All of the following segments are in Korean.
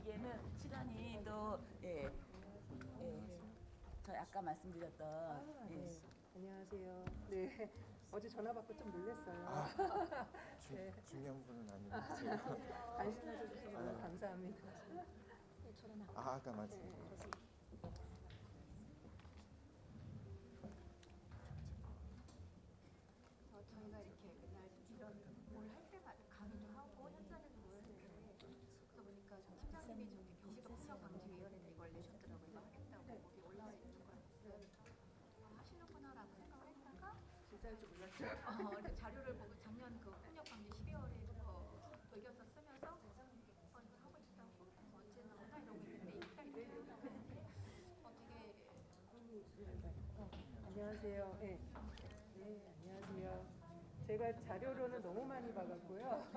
보기에는 시간이 또 예, 예, 저 아까 말씀드렸던 예. 네. 안녕하세요. 네. 어제 전화 받고 좀 놀랐어요. 네. 중요한 분은 아니고 제가 관심해 주셔서 너무 감사합니다. 아까 말씀 저희가 이렇게 맨날 이런 뭘 할 때마다 강의도 하고 현장에도 모였는데 그러다 보니까 저 팀장님이 저기 비시도 폭력방지위원회를 이걸 내셨더라고요. 이거 하겠다고 거기 올라와 있는 걸 봤어요. 하시는구나라고 생각을 했다가 진짜 할 줄 몰랐죠. 이렇게 자료를 보고 작년 그 폭력방지 12월에 의견서 쓰면서 이거 하고 있다고 언제 나오나 이러고 있는데 이 기다리고 있는데 되게 안녕하세요. 네. 네, 안녕하세요. 제가 자료로는 너무 많이 받았고요.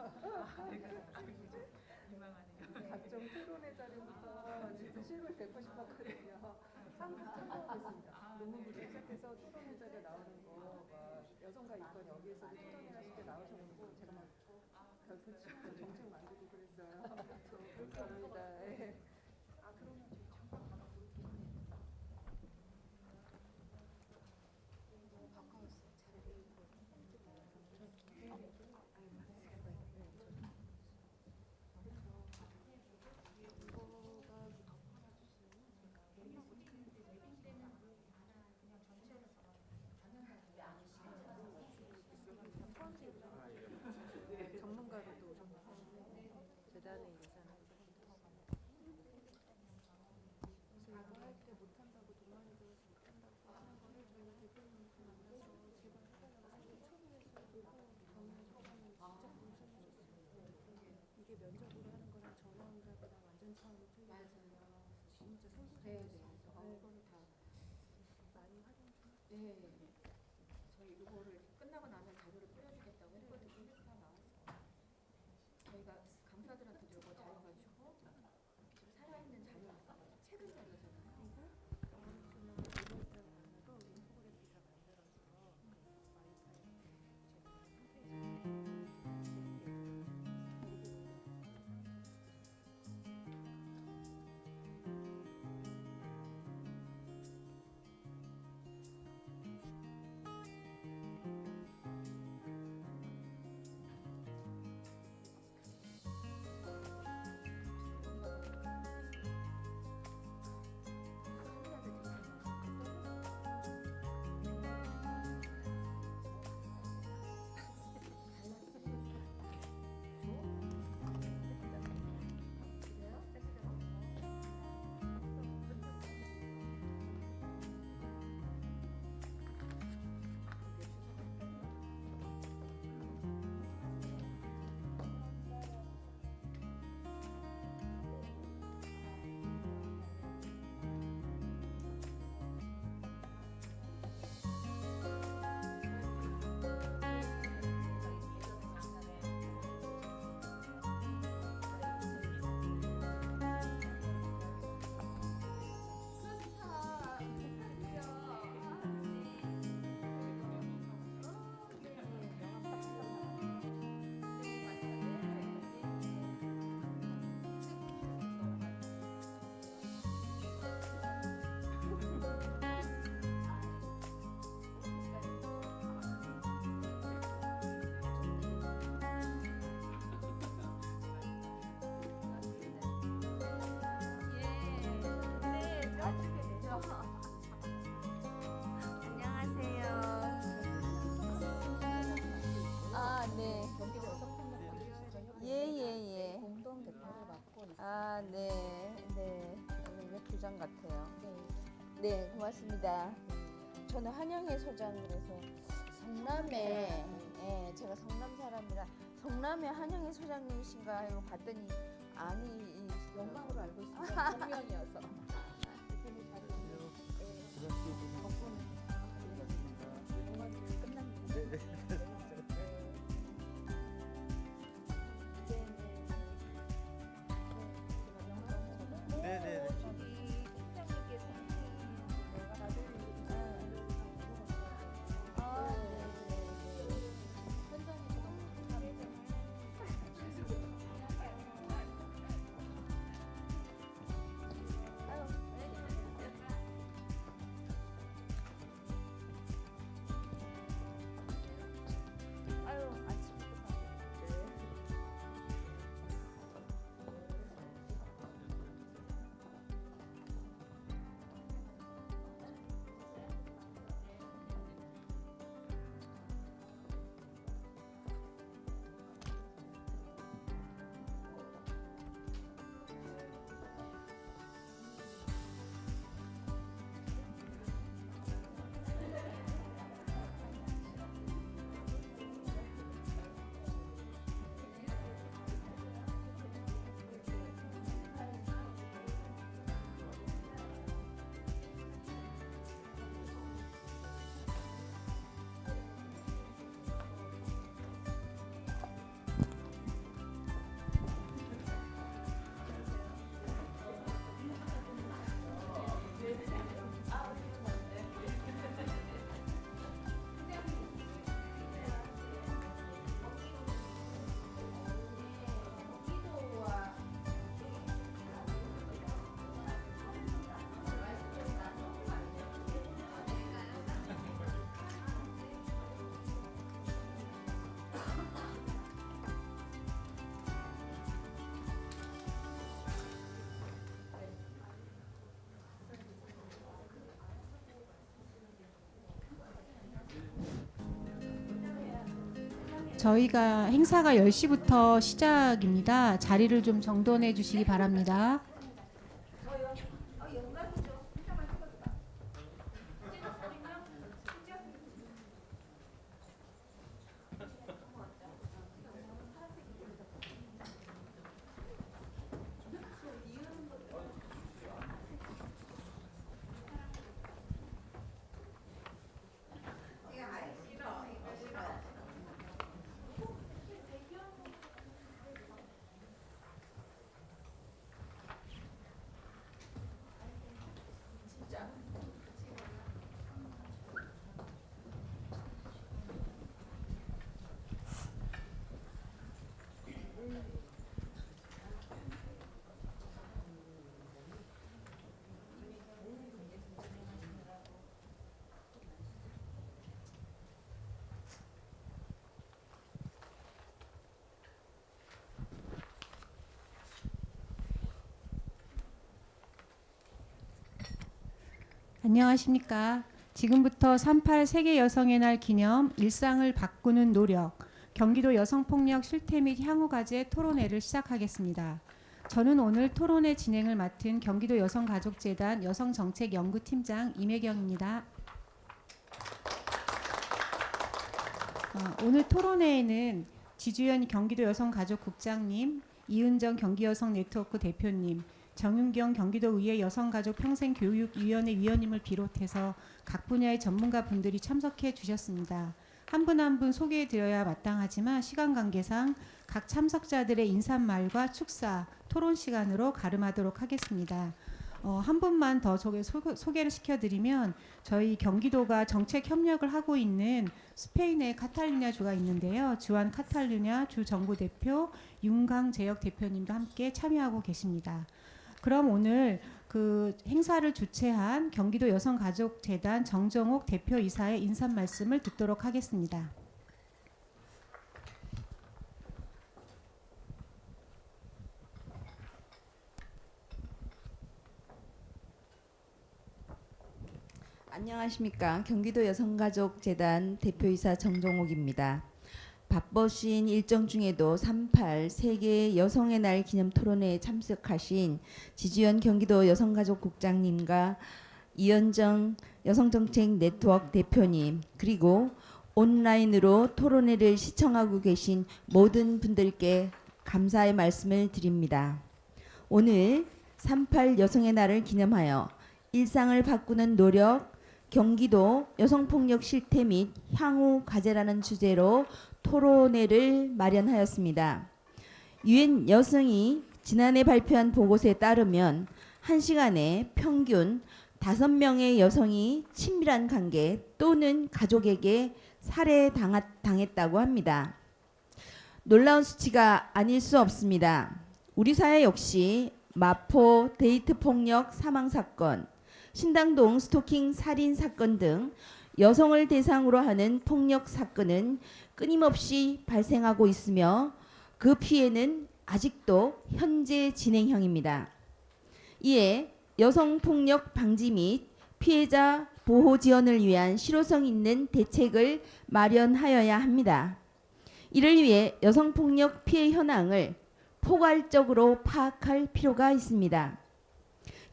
각종 토론회 자료부터 진짜 실물 뵙고 싶었거든요. 상상 처음이었습니다. 논문부터 시작해서 토론회 자료 나오는 거, 막 여성과 인권 여기에서도 토론회 하실 때 나오셔가지고 제가 막 별표 치고 정책 만들고 그랬어요. 감사합니다. 네. 그러면 저희 잠깐 가볼게요. 너무 가까웠어요. 자리를 전문가로도 재단의 예산을 그래서 이거 할 때 못한다고 돈 많이 들어서 못한다고 하는 거를 저희가 대표님한테 만나서 제발 해달라고 해서 초기에서 경영 적당히 진짜 공천해줬어요. 이게 면접으로 하는 거랑 전화응답이랑 완전 차원이 틀리거든요. 진짜 선수해야 돼요. 그거를 다 많이 활용 좀. 네. 저희 이거를 끝나고 나면 자료를 뿌려주겠다고 했거든요. 다 나왔어요. 저희가 강사들한테 들고 자료가지고 살아있는 자료가 책은 자료잖아요. 저는 이번으로 인포그래픽 다 만들어서 와이파이 제가 홈페이지 네. 경기도 여성폭력방지위원회 예. 공동 대표를 맡고 있습니다. 아, 네. 오늘 웹부장 같아요. 네. 네, 고맙습니다. 저는 한영애 소장, 그래서 성남에, 예, 제가 성남 사람이라 성남에 한영애 소장님이신가 이거 봤더니 아니, 영광으로 알고 있습니다. 공연이어서. 대표님 자료 덕분에 끝납니다. 네네네. 저기 팀장님께서 내가 저희가 행사가 10시부터 시작입니다. 자리를 좀 정돈해 주시기 바랍니다. 안녕하십니까. 지금부터 38 세계 여성의 날 기념 일상을 바꾸는 노력, 경기도 여성폭력 실태 및 향후 과제 토론회를 시작하겠습니다. 저는 오늘 토론회 진행을 맡은 경기도 여성가족재단 여성정책연구팀장 임혜경입니다. 오늘 토론회에는 지주연 경기도 여성가족국장님, 이은정 경기여성네트워크 대표님, 정윤경 경기도의회 여성가족평생교육위원회 위원님을 비롯해서 각 분야의 전문가 분들이 참석해 주셨습니다. 한 분 한 분 소개해 드려야 마땅하지만 시간 관계상 각 참석자들의 인사말과 축사, 토론 시간으로 가름하도록 하겠습니다. 한 분만 더 소개를 시켜드리면 저희 경기도가 정책 협력을 하고 있는 스페인의 카탈루냐 주가 있는데요. 주한 카탈루냐 주 정부대표 윤강 재혁 대표님도 함께 참여하고 계십니다. 그럼 오늘 그 행사를 주최한 경기도 여성가족재단 정정옥 대표이사의 인사 말씀을 듣도록 하겠습니다. 안녕하십니까. 경기도 여성가족재단 대표이사 정정옥입니다. 바쁘신 일정 중에도 38 세계 여성의 날 기념 토론회에 참석하신 지주연 경기도 여성가족국장님과 이현정 여성정책 네트워크 대표님, 그리고 온라인으로 토론회를 시청하고 계신 모든 분들께 감사의 말씀을 드립니다. 오늘 38 여성의 날을 기념하여 일상을 바꾸는 노력, 경기도 여성폭력 실태 및 향후 과제라는 주제로 토론회를 마련하였습니다. 유엔 여성이 지난해 발표한 보고서에 따르면 1시간에 평균 5명의 여성이 친밀한 관계 또는 가족에게 살해당했다고 합니다. 놀라운 수치가 아닐 수 없습니다. 우리 사회 역시 마포 데이트 폭력 사망 사건, 신당동 스토킹 살인 사건 등 여성을 대상으로 하는 폭력 사건은 끊임없이 발생하고 있으며 그 피해는 아직도 현재 진행형입니다. 이에 여성폭력 방지 및 피해자 보호 지원을 위한 실효성 있는 대책을 마련하여야 합니다. 이를 위해 여성폭력 피해 현황을 포괄적으로 파악할 필요가 있습니다.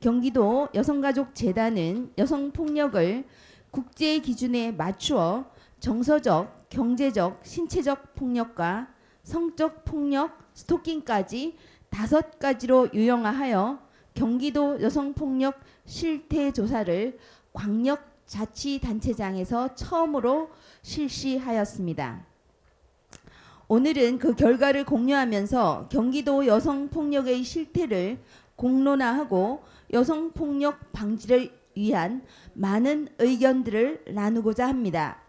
경기도 여성가족재단은 여성폭력을 국제 기준에 맞추어 정서적, 경제적, 신체적 폭력과 성적 폭력, 스토킹까지 5가지로 유형화하여 경기도 여성폭력 실태 조사를 광역자치단체장에서 처음으로 실시하였습니다. 오늘은 그 결과를 공유하면서 경기도 여성폭력의 실태를 공론화하고 여성폭력 방지를 위한 많은 의견들을 나누고자 합니다.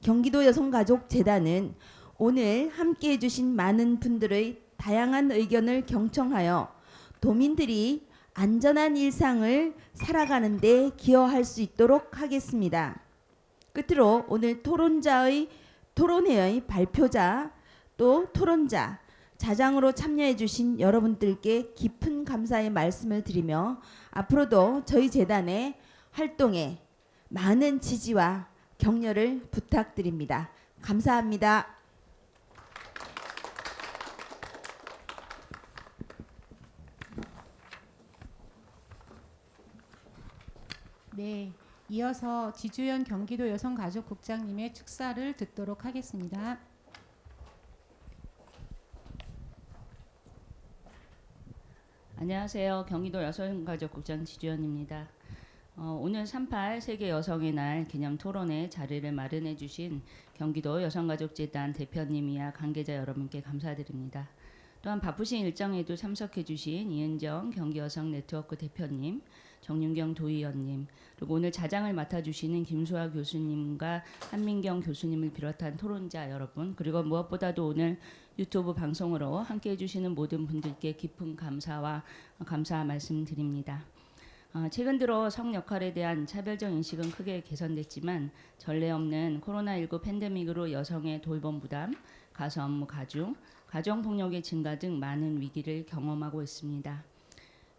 경기도 여성가족재단은 오늘 함께해 주신 많은 분들의 다양한 의견을 경청하여 도민들이 안전한 일상을 살아가는 데 기여할 수 있도록 하겠습니다. 끝으로 오늘 토론회의 발표자 또 토론자, 자장으로 참여해 주신 여러분들께 깊은 감사의 말씀을 드리며 앞으로도 저희 재단의 활동에 많은 지지와 격려를 부탁드립니다. 감사합니다. 네, 이어서 지주연 경기도 여성가족국장님의 축사를 듣도록 하겠습니다. 안녕하세요. 경기도 여성가족국장 지주연입니다. 오늘 38 세계 여성의 날 기념 토론회 자리를 마련해 주신 경기도 여성가족재단 대표님이야 관계자 여러분께 감사드립니다. 또한 바쁘신 일정에도 참석해 주신 이은정 경기여성네트워크 대표님, 정윤경 도의원님, 그리고 오늘 자장을 맡아주시는 김수아 교수님과 한민경 교수님을 비롯한 토론자 여러분, 그리고 무엇보다도 오늘 유튜브 방송으로 함께해 주시는 모든 분들께 깊은 감사 말씀드립니다. 최근 들어 성 역할에 대한 차별적 인식은 크게 개선됐지만 전례 없는 코로나19 팬데믹으로 여성의 돌봄 부담, 가사 업무 가중, 가정폭력의 증가 등 많은 위기를 경험하고 있습니다.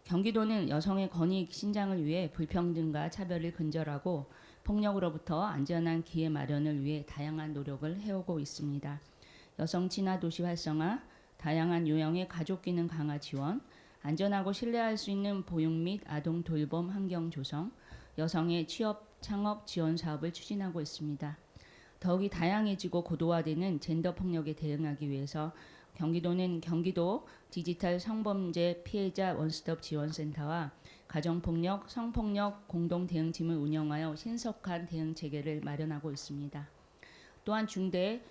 경기도는 여성의 권익 신장을 위해 불평등과 차별을 근절하고 폭력으로부터 안전한 기회 마련을 위해 다양한 노력을 해오고 있습니다. 여성 친화 도시 활성화, 다양한 유형의 가족 기능 강화 지원, 안전하고 신뢰할 수 있는 보육 및 아동 돌봄 환경 조성, 여성의 취업, 창업 지원 사업을 추진하고 있습니다. 더욱이 다양해지고 고도화되는 젠더 폭력에 대응하기 위해서 경기도는 경기도 디지털 성범죄 피해자 원스톱 지원센터와 가정폭력, 성폭력 공동 대응팀을 운영하여 신속한 대응 체계를 마련하고 있습니다. 또한 중대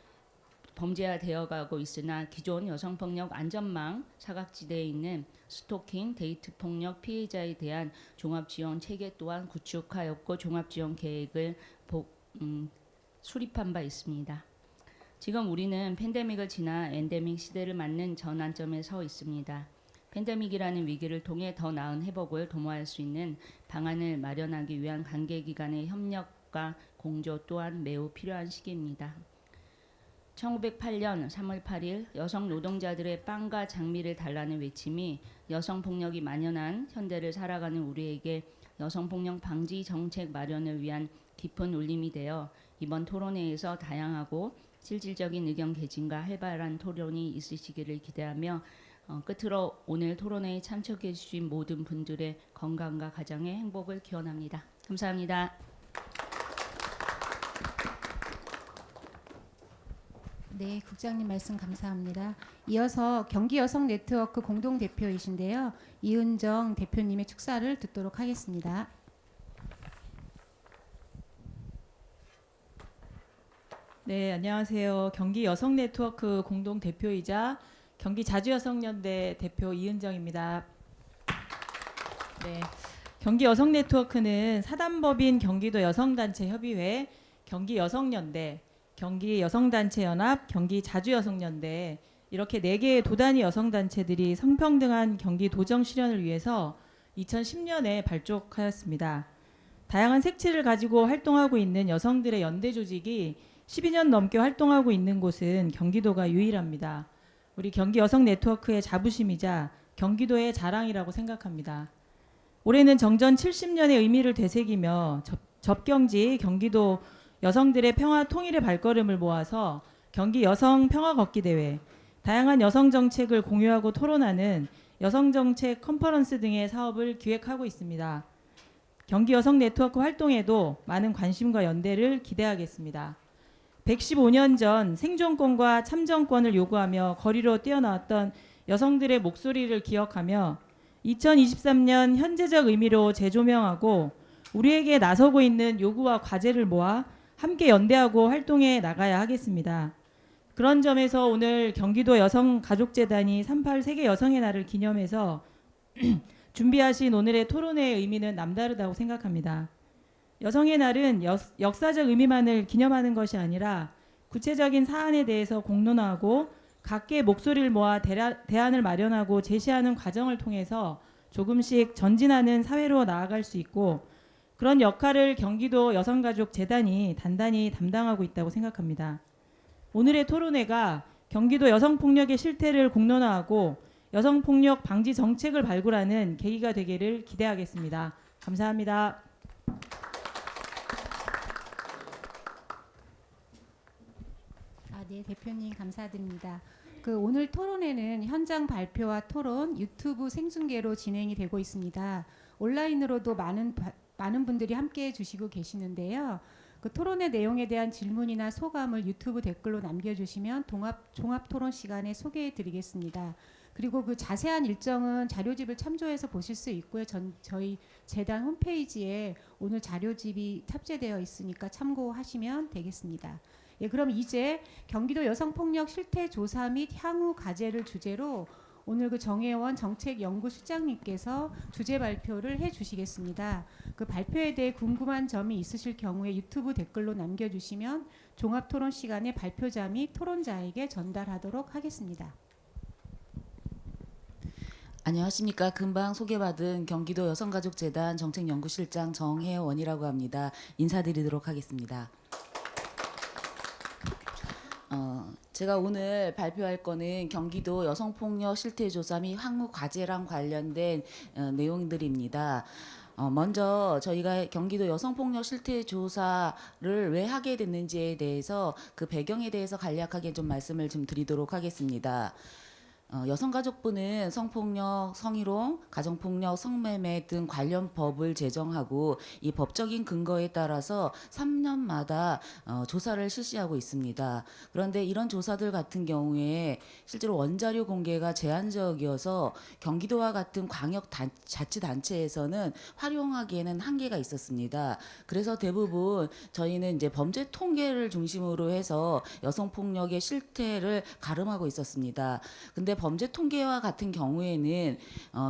범죄화 되어가고 있으나 기존 여성폭력 안전망 사각지대에 있는 스토킹, 데이트폭력 피해자에 대한 종합지원 체계 또한 구축하였고 종합지원 계획을 수립한 바 있습니다. 지금 우리는 팬데믹을 지나 엔데믹 시대를 맞는 전환점에 서 있습니다. 팬데믹이라는 위기를 통해 더 나은 회복을 도모할 수 있는 방안을 마련하기 위한 관계기관의 협력과 공조 또한 매우 필요한 시기입니다. 1908년 3월 8일 여성 노동자들의 빵과 장미를 달라는 외침이 여성폭력이 만연한 현대를 살아가는 우리에게 여성폭력 방지 정책 마련을 위한 깊은 울림이 되어 이번 토론회에서 다양하고 실질적인 의견 개진과 활발한 토론이 있으시기를 기대하며 끝으로 오늘 토론회에 참석해 주신 모든 분들의 건강과 가정의 행복을 기원합니다. 감사합니다. 네, 국장님 말씀 감사합니다. 이어서 경기여성네트워크 공동대표이신데요. 이은정 대표님의 축사를 듣도록 하겠습니다. 네, 안녕하세요. 경기여성네트워크 공동대표이자 경기자주여성연대 대표 이은정입니다. 네, 경기여성네트워크는 사단법인 경기도 여성단체협의회, 경기여성연대, 경기여성단체연합, 경기자주여성연대 이렇게 4개의 도단위 여성단체들이 성평등한 경기 도정 실현을 위해서 2010년에 발족하였습니다. 다양한 색채를 가지고 활동하고 있는 여성들의 연대 조직이 12년 넘게 활동하고 있는 곳은 경기도가 유일합니다. 우리 경기여성네트워크의 자부심이자 경기도의 자랑이라고 생각합니다. 올해는 정전 70년의 의미를 되새기며 접경지 경기도 여성들의 평화 통일의 발걸음을 모아서 경기 여성 평화 걷기 대회, 다양한 여성 정책을 공유하고 토론하는 여성 정책 컨퍼런스 등의 사업을 기획하고 있습니다. 경기 여성 네트워크 활동에도 많은 관심과 연대를 기대하겠습니다. 115년 전 생존권과 참정권을 요구하며 거리로 뛰어나왔던 여성들의 목소리를 기억하며 2023년 현재적 의미로 재조명하고 우리에게 나서고 있는 요구와 과제를 모아 함께 연대하고 활동해 나가야 하겠습니다. 그런 점에서 오늘 경기도 여성가족재단이 38 세계 여성의 날을 기념해서 준비하신 오늘의 토론회의 의미는 남다르다고 생각합니다. 여성의 날은 역사적 의미만을 기념하는 것이 아니라 구체적인 사안에 대해서 공론화하고 각계의 목소리를 모아 대안을 마련하고 제시하는 과정을 통해서 조금씩 전진하는 사회로 나아갈 수 있고 그런 역할을 경기도 여성가족재단이 단단히 담당하고 있다고 생각합니다. 오늘의 토론회가 경기도 여성폭력의 실태를 공론화하고 여성폭력 방지 정책을 발굴하는 계기가 되기를 기대하겠습니다. 감사합니다. 네, 대표님 감사드립니다. 오늘 토론회는 현장 발표와 토론, 유튜브 생중계로 진행이 되고 있습니다. 온라인으로도 많은 많은 분들이 함께해 주시고 계시는데요. 그 토론의 내용에 대한 질문이나 소감을 유튜브 댓글로 남겨주시면 종합 토론 시간에 소개해 드리겠습니다. 그리고 그 자세한 일정은 자료집을 참조해서 보실 수 있고요. 저희 재단 홈페이지에 오늘 자료집이 탑재되어 있으니까 참고하시면 되겠습니다. 예, 그럼 이제 경기도 여성폭력 실태 조사 및 향후 과제를 주제로 오늘 그 정혜원 정책연구실장님께서 주제 발표를 해주시겠습니다. 그 발표에 대해 궁금한 점이 있으실 경우에 유튜브 댓글로 남겨주시면 종합토론 시간에 발표자 및 토론자에게 전달하도록 하겠습니다. 안녕하십니까. 금방 소개받은 경기도 여성가족재단 정책연구실장 정혜원이라고 합니다. 인사드리도록 하겠습니다. 제가 오늘 발표할 거는 경기도 여성폭력 실태조사 및 향후 과제랑 관련된 내용들입니다. 먼저 저희가 경기도 여성폭력 실태조사를 왜 하게 됐는지에 대해서 그 배경에 대해서 간략하게 좀 말씀을 좀 드리도록 하겠습니다. 여성가족부는 성폭력, 성희롱, 가정폭력, 성매매 등 관련 법을 제정하고 이 법적인 근거에 따라서 3년마다 조사를 실시하고 있습니다. 그런데 이런 조사들 같은 경우에 실제로 원자료 공개가 제한적이어서 경기도와 같은 광역 자치단체에서는 활용하기에는 한계가 있었습니다. 그래서 대부분 저희는 이제 범죄 통계를 중심으로 해서 여성폭력의 실태를 가름하고 있었습니다. 근데 범죄 통계와 같은 경우에는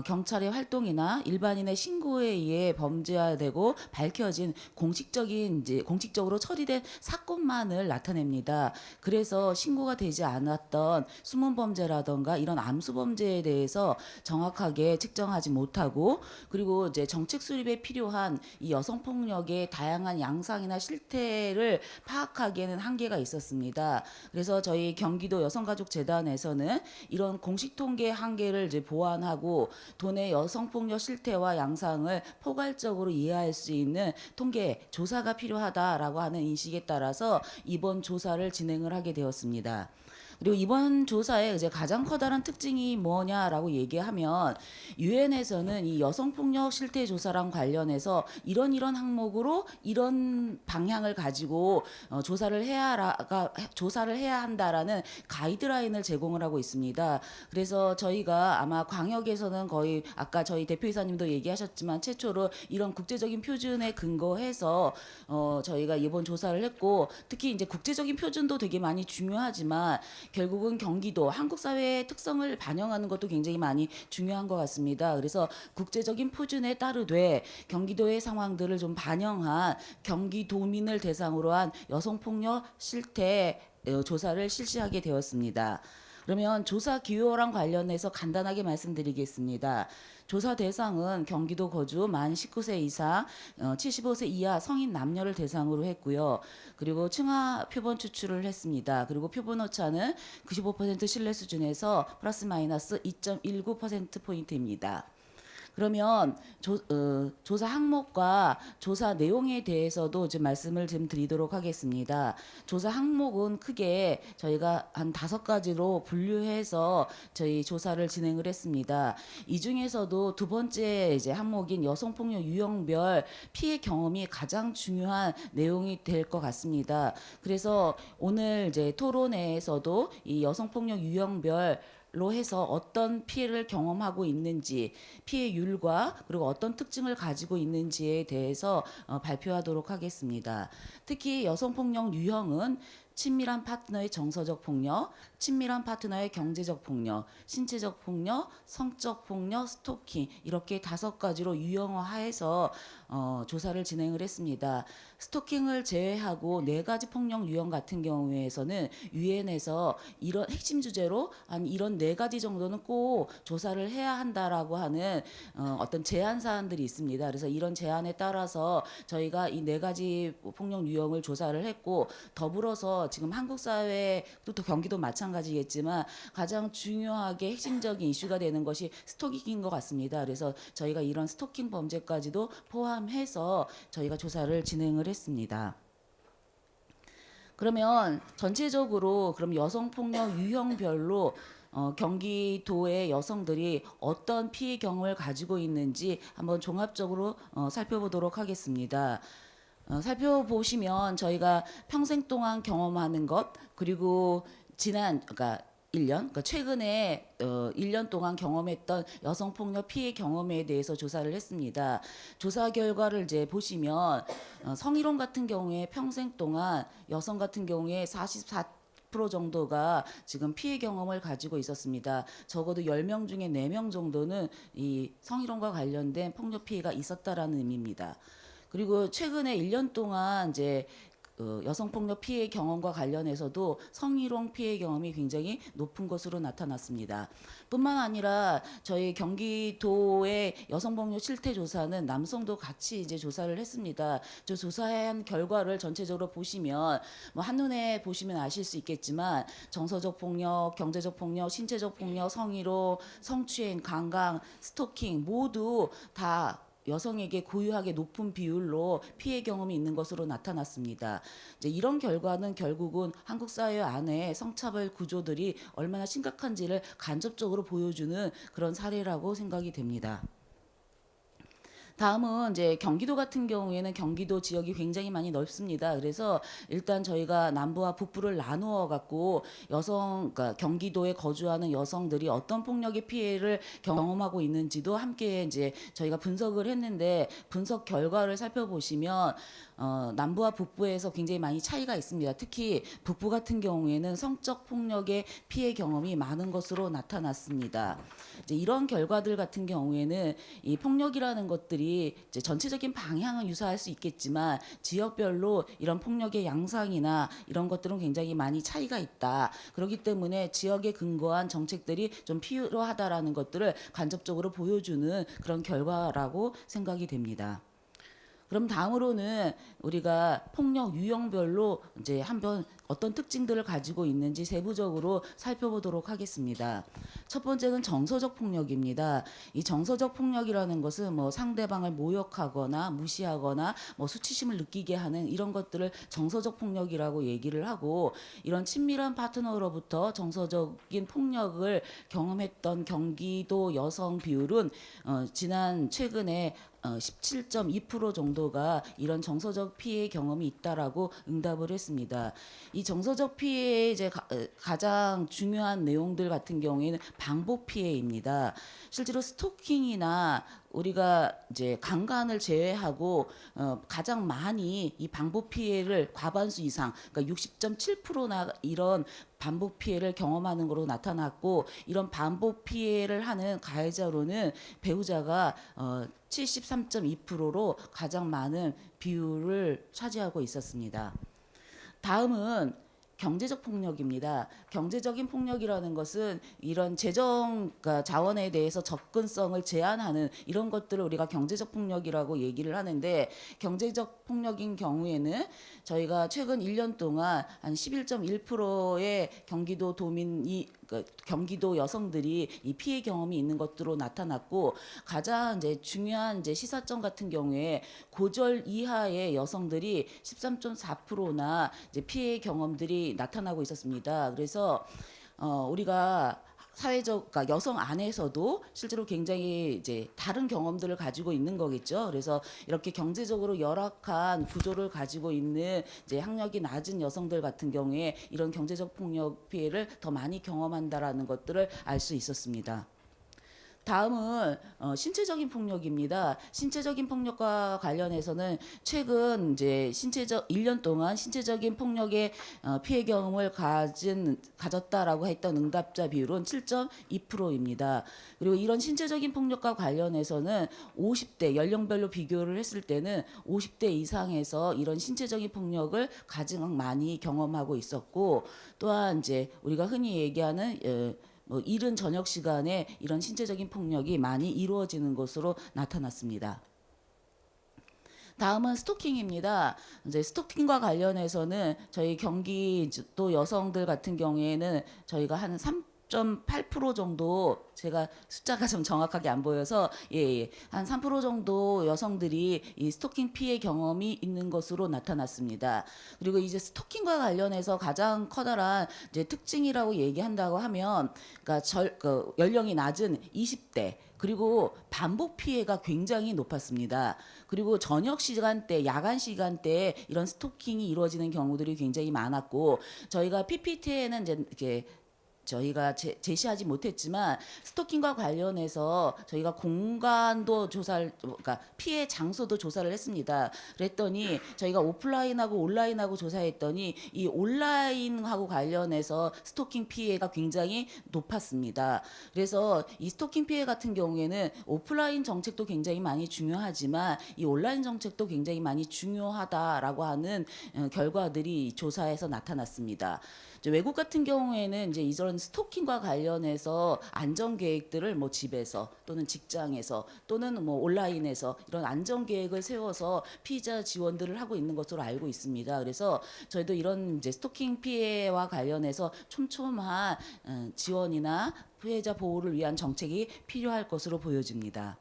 경찰의 활동이나 일반인의 신고에 의해 범죄화되고 밝혀진 공식적으로 처리된 사건만을 나타냅니다. 그래서 신고가 되지 않았던 숨은 범죄라던가 이런 암수 범죄에 대해서 정확하게 측정하지 못하고, 그리고 이제 정책 수립에 필요한 이 여성 폭력의 다양한 양상이나 실태를 파악하기에는 한계가 있었습니다. 그래서 저희 경기도 여성가족재단에서는 이런 공식 통계 한계를 이제 보완하고 도내 여성폭력 실태와 양상을 포괄적으로 이해할 수 있는 통계 조사가 필요하다라고 하는 인식에 따라서 이번 조사를 진행을 하게 되었습니다. 그리고 이번 조사의 이제 가장 커다란 특징이 뭐냐라고 얘기하면, 유엔에서는 이 여성폭력 실태 조사랑 관련해서 이런 항목으로 이런 방향을 가지고 조사를 해야 한다라는 가이드라인을 제공을 하고 있습니다. 그래서 저희가 아마 광역에서는 거의 아까 저희 대표이사님도 얘기하셨지만 최초로 이런 국제적인 표준에 근거해서 저희가 이번 조사를 했고, 특히 이제 국제적인 표준도 되게 많이 중요하지만 결국은 경기도 한국 사회의 특성을 반영하는 것도 굉장히 많이 중요한 것 같습니다. 그래서 국제적인 표준에 따르되 경기도의 상황들을 좀 반영한 경기도민을 대상으로 한 여성폭력 실태 조사를 실시하게 되었습니다. 그러면 조사 기호랑 관련해서 간단하게 말씀드리겠습니다. 조사 대상은 경기도 거주 만 19세 이상 75세 이하 성인 남녀를 대상으로 했고요. 그리고 층하 표본 추출을 했습니다. 그리고 표본 오차는 95% 신뢰 수준에서 플러스 마이너스 2.19%포인트입니다. 그러면 조사 항목과 조사 내용에 대해서도 좀 말씀을 좀 드리도록 하겠습니다. 조사 항목은 크게 저희가 한 5가지로 분류해서 저희 조사를 진행을 했습니다. 이 중에서도 두 번째 이제 항목인 여성폭력 유형별 피해 경험이 가장 중요한 내용이 될 것 같습니다. 그래서 오늘 이제 토론회에서도 이 여성폭력 유형별 로 해서 어떤 피해를 경험하고 있는지, 피해율과 그리고 어떤 특징을 가지고 있는지에 대해서 발표하도록 하겠습니다. 특히 여성폭력 유형은 친밀한 파트너의 정서적 폭력, 친밀한 파트너의 경제적 폭력, 신체적 폭력, 성적 폭력, 스토킹, 이렇게 5가지로 유형화해서 조사를 진행을 했습니다. 스토킹을 제외하고 4가지 폭력 유형 같은 경우에서는 유엔에서 이런 핵심 주제로 한 이런 4가지 정도는 꼭 조사를 해야 한다라고 하는 어떤 제한 사안들이 있습니다. 그래서 이런 제안에 따라서 저희가 이 4가지 폭력 유형을 조사를 했고, 더불어서 지금 한국 사회 또 경기도 마찬가지겠지만 가장 중요하게 핵심적인 이슈가 되는 것이 스토킹인 것 같습니다. 그래서 저희가 이런 스토킹 범죄까지도 포함해서 저희가 조사를 진행을 했습니다. 그러면 전체적으로 그럼 여성폭력 유형별로 경기도의 여성들이 어떤 피해 경험을 가지고 있는지 한번 종합적으로 살펴보도록 하겠습니다. 살펴보시면 저희가 평생 동안 경험하는 것, 그리고 그러니까 1년, 그러니까 최근에 1년 동안 경험했던 여성폭력 피해 경험에 대해서 조사를 했습니다. 조사 결과를 이제 보시면 성희롱 같은 경우에 평생 동안 여성 같은 경우에 44% 정도가 지금 피해 경험을 가지고 있었습니다. 적어도 10명 중에 4명 정도는 이 성희롱과 관련된 폭력 피해가 있었다라는 의미입니다. 그리고 최근에 1년 동안 이제 여성폭력 피해 경험과 관련해서도 성희롱 피해 경험이 굉장히 높은 것으로 나타났습니다. 뿐만 아니라 저희 경기도의 여성폭력 실태 조사는 남성도 같이 이제 조사를 했습니다. 저 조사한 결과를 전체적으로 보시면 뭐 한눈에 보시면 아실 수 있겠지만 정서적 폭력, 경제적 폭력, 신체적 폭력, 성희롱, 성추행, 강간, 스토킹 모두 다 여성에게 고유하게 높은 비율로 피해 경험이 있는 것으로 나타났습니다. 이제 이런 결과는 결국은 한국 사회 안에 성차별 구조들이 얼마나 심각한지를 간접적으로 보여주는 그런 사례라고 생각이 됩니다. 다음은 이제 경기도 같은 경우에는 경기도 지역이 굉장히 많이 넓습니다. 그래서 일단 저희가 남부와 북부를 나누어 갖고 그러니까 경기도에 거주하는 여성들이 어떤 폭력의 피해를 경험하고 있는지도 함께 이제 저희가 분석을 했는데 분석 결과를 살펴보시면 남부와 북부에서 굉장히 많이 차이가 있습니다. 특히 북부 같은 경우에는 성적 폭력의 피해 경험이 많은 것으로 나타났습니다. 이제 이런 결과들 같은 경우에는 이 폭력이라는 것들이 이제 전체적인 방향은 유사할 수 있겠지만 지역별로 이런 폭력의 양상이나 이런 것들은 굉장히 많이 차이가 있다. 그렇기 때문에 지역에 근거한 정책들이 좀 필요하다라는 것들을 간접적으로 보여주는 그런 결과라고 생각이 됩니다. 그럼 다음으로는 우리가 폭력 유형별로 이제 한번 어떤 특징들을 가지고 있는지 세부적으로 살펴보도록 하겠습니다. 첫 번째는 정서적 폭력입니다. 이 정서적 폭력이라는 것은 뭐 상대방을 모욕하거나 무시하거나 뭐 수치심을 느끼게 하는 이런 것들을 정서적 폭력이라고 얘기를 하고 이런 친밀한 파트너로부터 정서적인 폭력을 경험했던 경기도 여성 비율은 지난 최근에 17.2% 정도가 이런 정서적 피해 경험이 있다라고 응답을 했습니다. 이 정서적 피해의 이제 가장 중요한 내용들 같은 경우에는 반복 피해입니다. 실제로 스토킹이나 우리가 이제 강간을 제외하고 가장 많이 이 반복 피해를 과반수 이상, 그러니까 60.7%나 이런 반복 피해를 경험하는 것으로 나타났고 이런 반복 피해를 하는 가해자로는 배우자가 73.2%로 가장 많은 비율을 차지하고 있었습니다. 다음은 경제적 폭력입니다. 경제적인 폭력이라는 것은 이런 그러니까 자원에 대해서 접근성을 제한하는 이런 것들을 우리가 경제적 폭력이라고 얘기를 하는데 경제적 폭력인 경우에는 저희가 최근 1년 동안 한 11.1%의 경기도 도민이 경기도 여성들이 이 피해 경험이 있는 것으로 나타났고 가장 이제 중요한 이제 시사점 같은 경우에 고졸 이하의 여성들이 13.4%나 이제 피해 경험들이 나타나고 있었습니다. 그래서 우리가 그러니까 여성 안에서도 실제로 굉장히 이제 다른 경험들을 가지고 있는 거겠죠. 그래서 이렇게 경제적으로 열악한 구조를 가지고 있는 이제 학력이 낮은 여성들 같은 경우에 이런 경제적 폭력 피해를 더 많이 경험한다라는 것들을 알 수 있었습니다. 다음은 신체적인 폭력입니다. 신체적인 폭력과 관련해서는 최근 이제 1년 동안 신체적인 폭력의 피해 경험을 가졌다라고 했던 응답자 비율은 7.2%입니다. 그리고 이런 신체적인 폭력과 관련해서는 50대 연령별로 비교를 했을 때는 50대 이상에서 이런 신체적인 폭력을 가장 많이 경험하고 있었고 또한 이제 우리가 흔히 얘기하는 이른 저녁 시간에 이런 신체적인 폭력이 많이 이루어지는 것으로 나타났습니다. 다음은 스토킹입니다. 이제 스토킹과 관련해서는 저희 경기도 여성들 같은 경우에는 저희가 한 3.8% 정도, 제가 숫자가 좀 정확하게 안 보여서 한 3% 정도 여성들이 이 스토킹 피해 경험이 있는 것으로 나타났습니다. 그리고 이제 스토킹과 관련해서 가장 커다란 이제 특징이라고 얘기한다고 하면, 그러니까 연령이 낮은 20대, 그리고 반복 피해가 굉장히 높았습니다. 그리고 저녁 시간대, 야간 시간대에 이런 스토킹이 이루어지는 경우들이 굉장히 많았고, 저희가 PPT에는 이제 이렇게 저희가 제시하지 못했지만 스토킹과 관련해서 저희가 공간도 조사를, 그러니까 피해 장소도 조사를 했습니다. 그랬더니 저희가 오프라인하고 온라인하고 조사했더니 이 온라인하고 관련해서 스토킹 피해가 굉장히 높았습니다. 그래서 이 스토킹 피해 같은 경우에는 오프라인 정책도 굉장히 많이 중요하지만 이 온라인 정책도 굉장히 많이 중요하다라고 하는 결과들이 조사에서 나타났습니다. 이제 외국 같은 경우에는 이제 이런 스토킹과 관련해서 안전 계획들을 뭐 집에서 또는 직장에서 또는 뭐 온라인에서 이런 안전 계획을 세워서 피해자 지원들을 하고 있는 것으로 알고 있습니다. 그래서 저희도 이런 이제 스토킹 피해와 관련해서 촘촘한 지원이나 피해자 보호를 위한 정책이 필요할 것으로 보여집니다.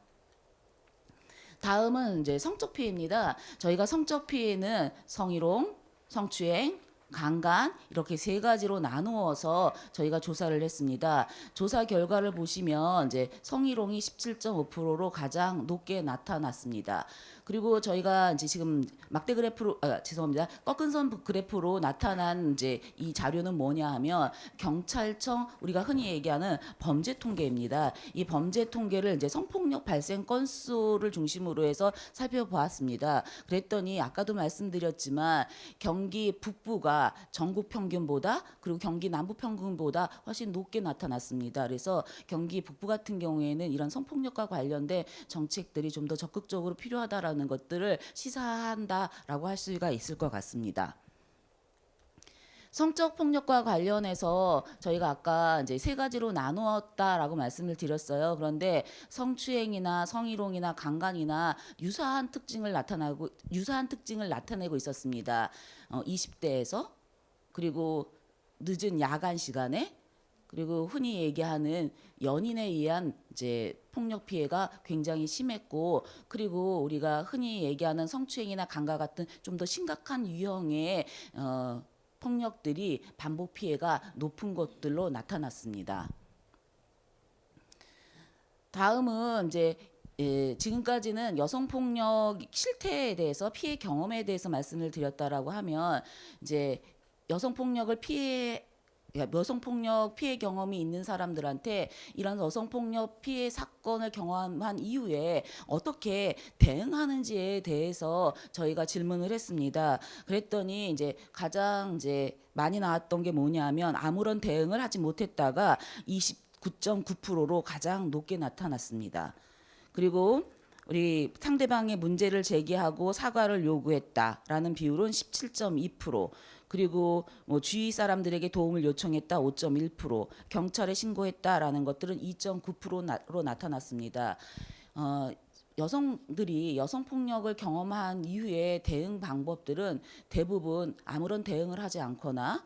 다음은 이제 성적 피해입니다. 저희가 성적 피해는 성희롱, 성추행, 강간 이렇게 세 가지로 나누어서 저희가 조사를 했습니다. 조사 결과를 보시면 이제 성희롱이 17.5%로 가장 높게 나타났습니다. 그리고 저희가 이제 지금 막대 그래프로 죄송합니다. 꺾은 선 그래프로 나타난 이제 이 자료는 뭐냐 하면 경찰청 우리가 흔히 얘기하는 범죄 통계입니다. 이 범죄 통계를 이제 성폭력 발생 건수를 중심으로 해서 살펴보았습니다. 그랬더니 아까도 말씀드렸지만 경기 북부가 전국 평균보다 그리고 경기 남부 평균보다 훨씬 높게 나타났습니다. 그래서 경기 북부 같은 경우에는 이런 성폭력과 관련된 정책들이 좀 더 적극적으로 필요하다라는 것들을 시사한다라고 할 수가 있을 것 같습니다. 성적 폭력과 관련해서 저희가 아까 이제 세 가지로 나누었다라고 말씀을 드렸어요. 그런데 성추행이나 성희롱이나 강간이나 유사한 특징을 나타내고 있었습니다. 20대에서 그리고 늦은 야간 시간에 그리고 흔히 얘기하는 연인에 의한 이제 폭력 피해가 굉장히 심했고 그리고 우리가 흔히 얘기하는 성추행이나 강간 같은 좀 더 심각한 유형의 폭력들이 반복 피해가 높은 것들로 나타났습니다. 다음은 이제 지금까지는 여성폭력 실태에 대해서 피해 경험에 대해서 말씀을 드렸다라고 하면 이제 여성폭력 피해 경험이 있는 사람들한테 이런 여성폭력 피해 사건을 경험한 이후에 어떻게 대응하는지에 대해서 저희가 질문을 했습니다. 그랬더니 이제 가장 이제 많이 나왔던 게 뭐냐면 아무런 대응을 하지 못했다가 29.9%로 가장 높게 나타났습니다. 그리고 우리 상대방의 문제를 제기하고 사과를 요구했다라는 비율은 17.2%, 그리고 뭐 주위 사람들에게 도움을 요청했다 5.1%, 경찰에 신고했다라는 것들은 2.9%로 나타났습니다. 여성들이 여성폭력을 경험한 이후에 대응 방법들은 대부분 아무런 대응을 하지 않거나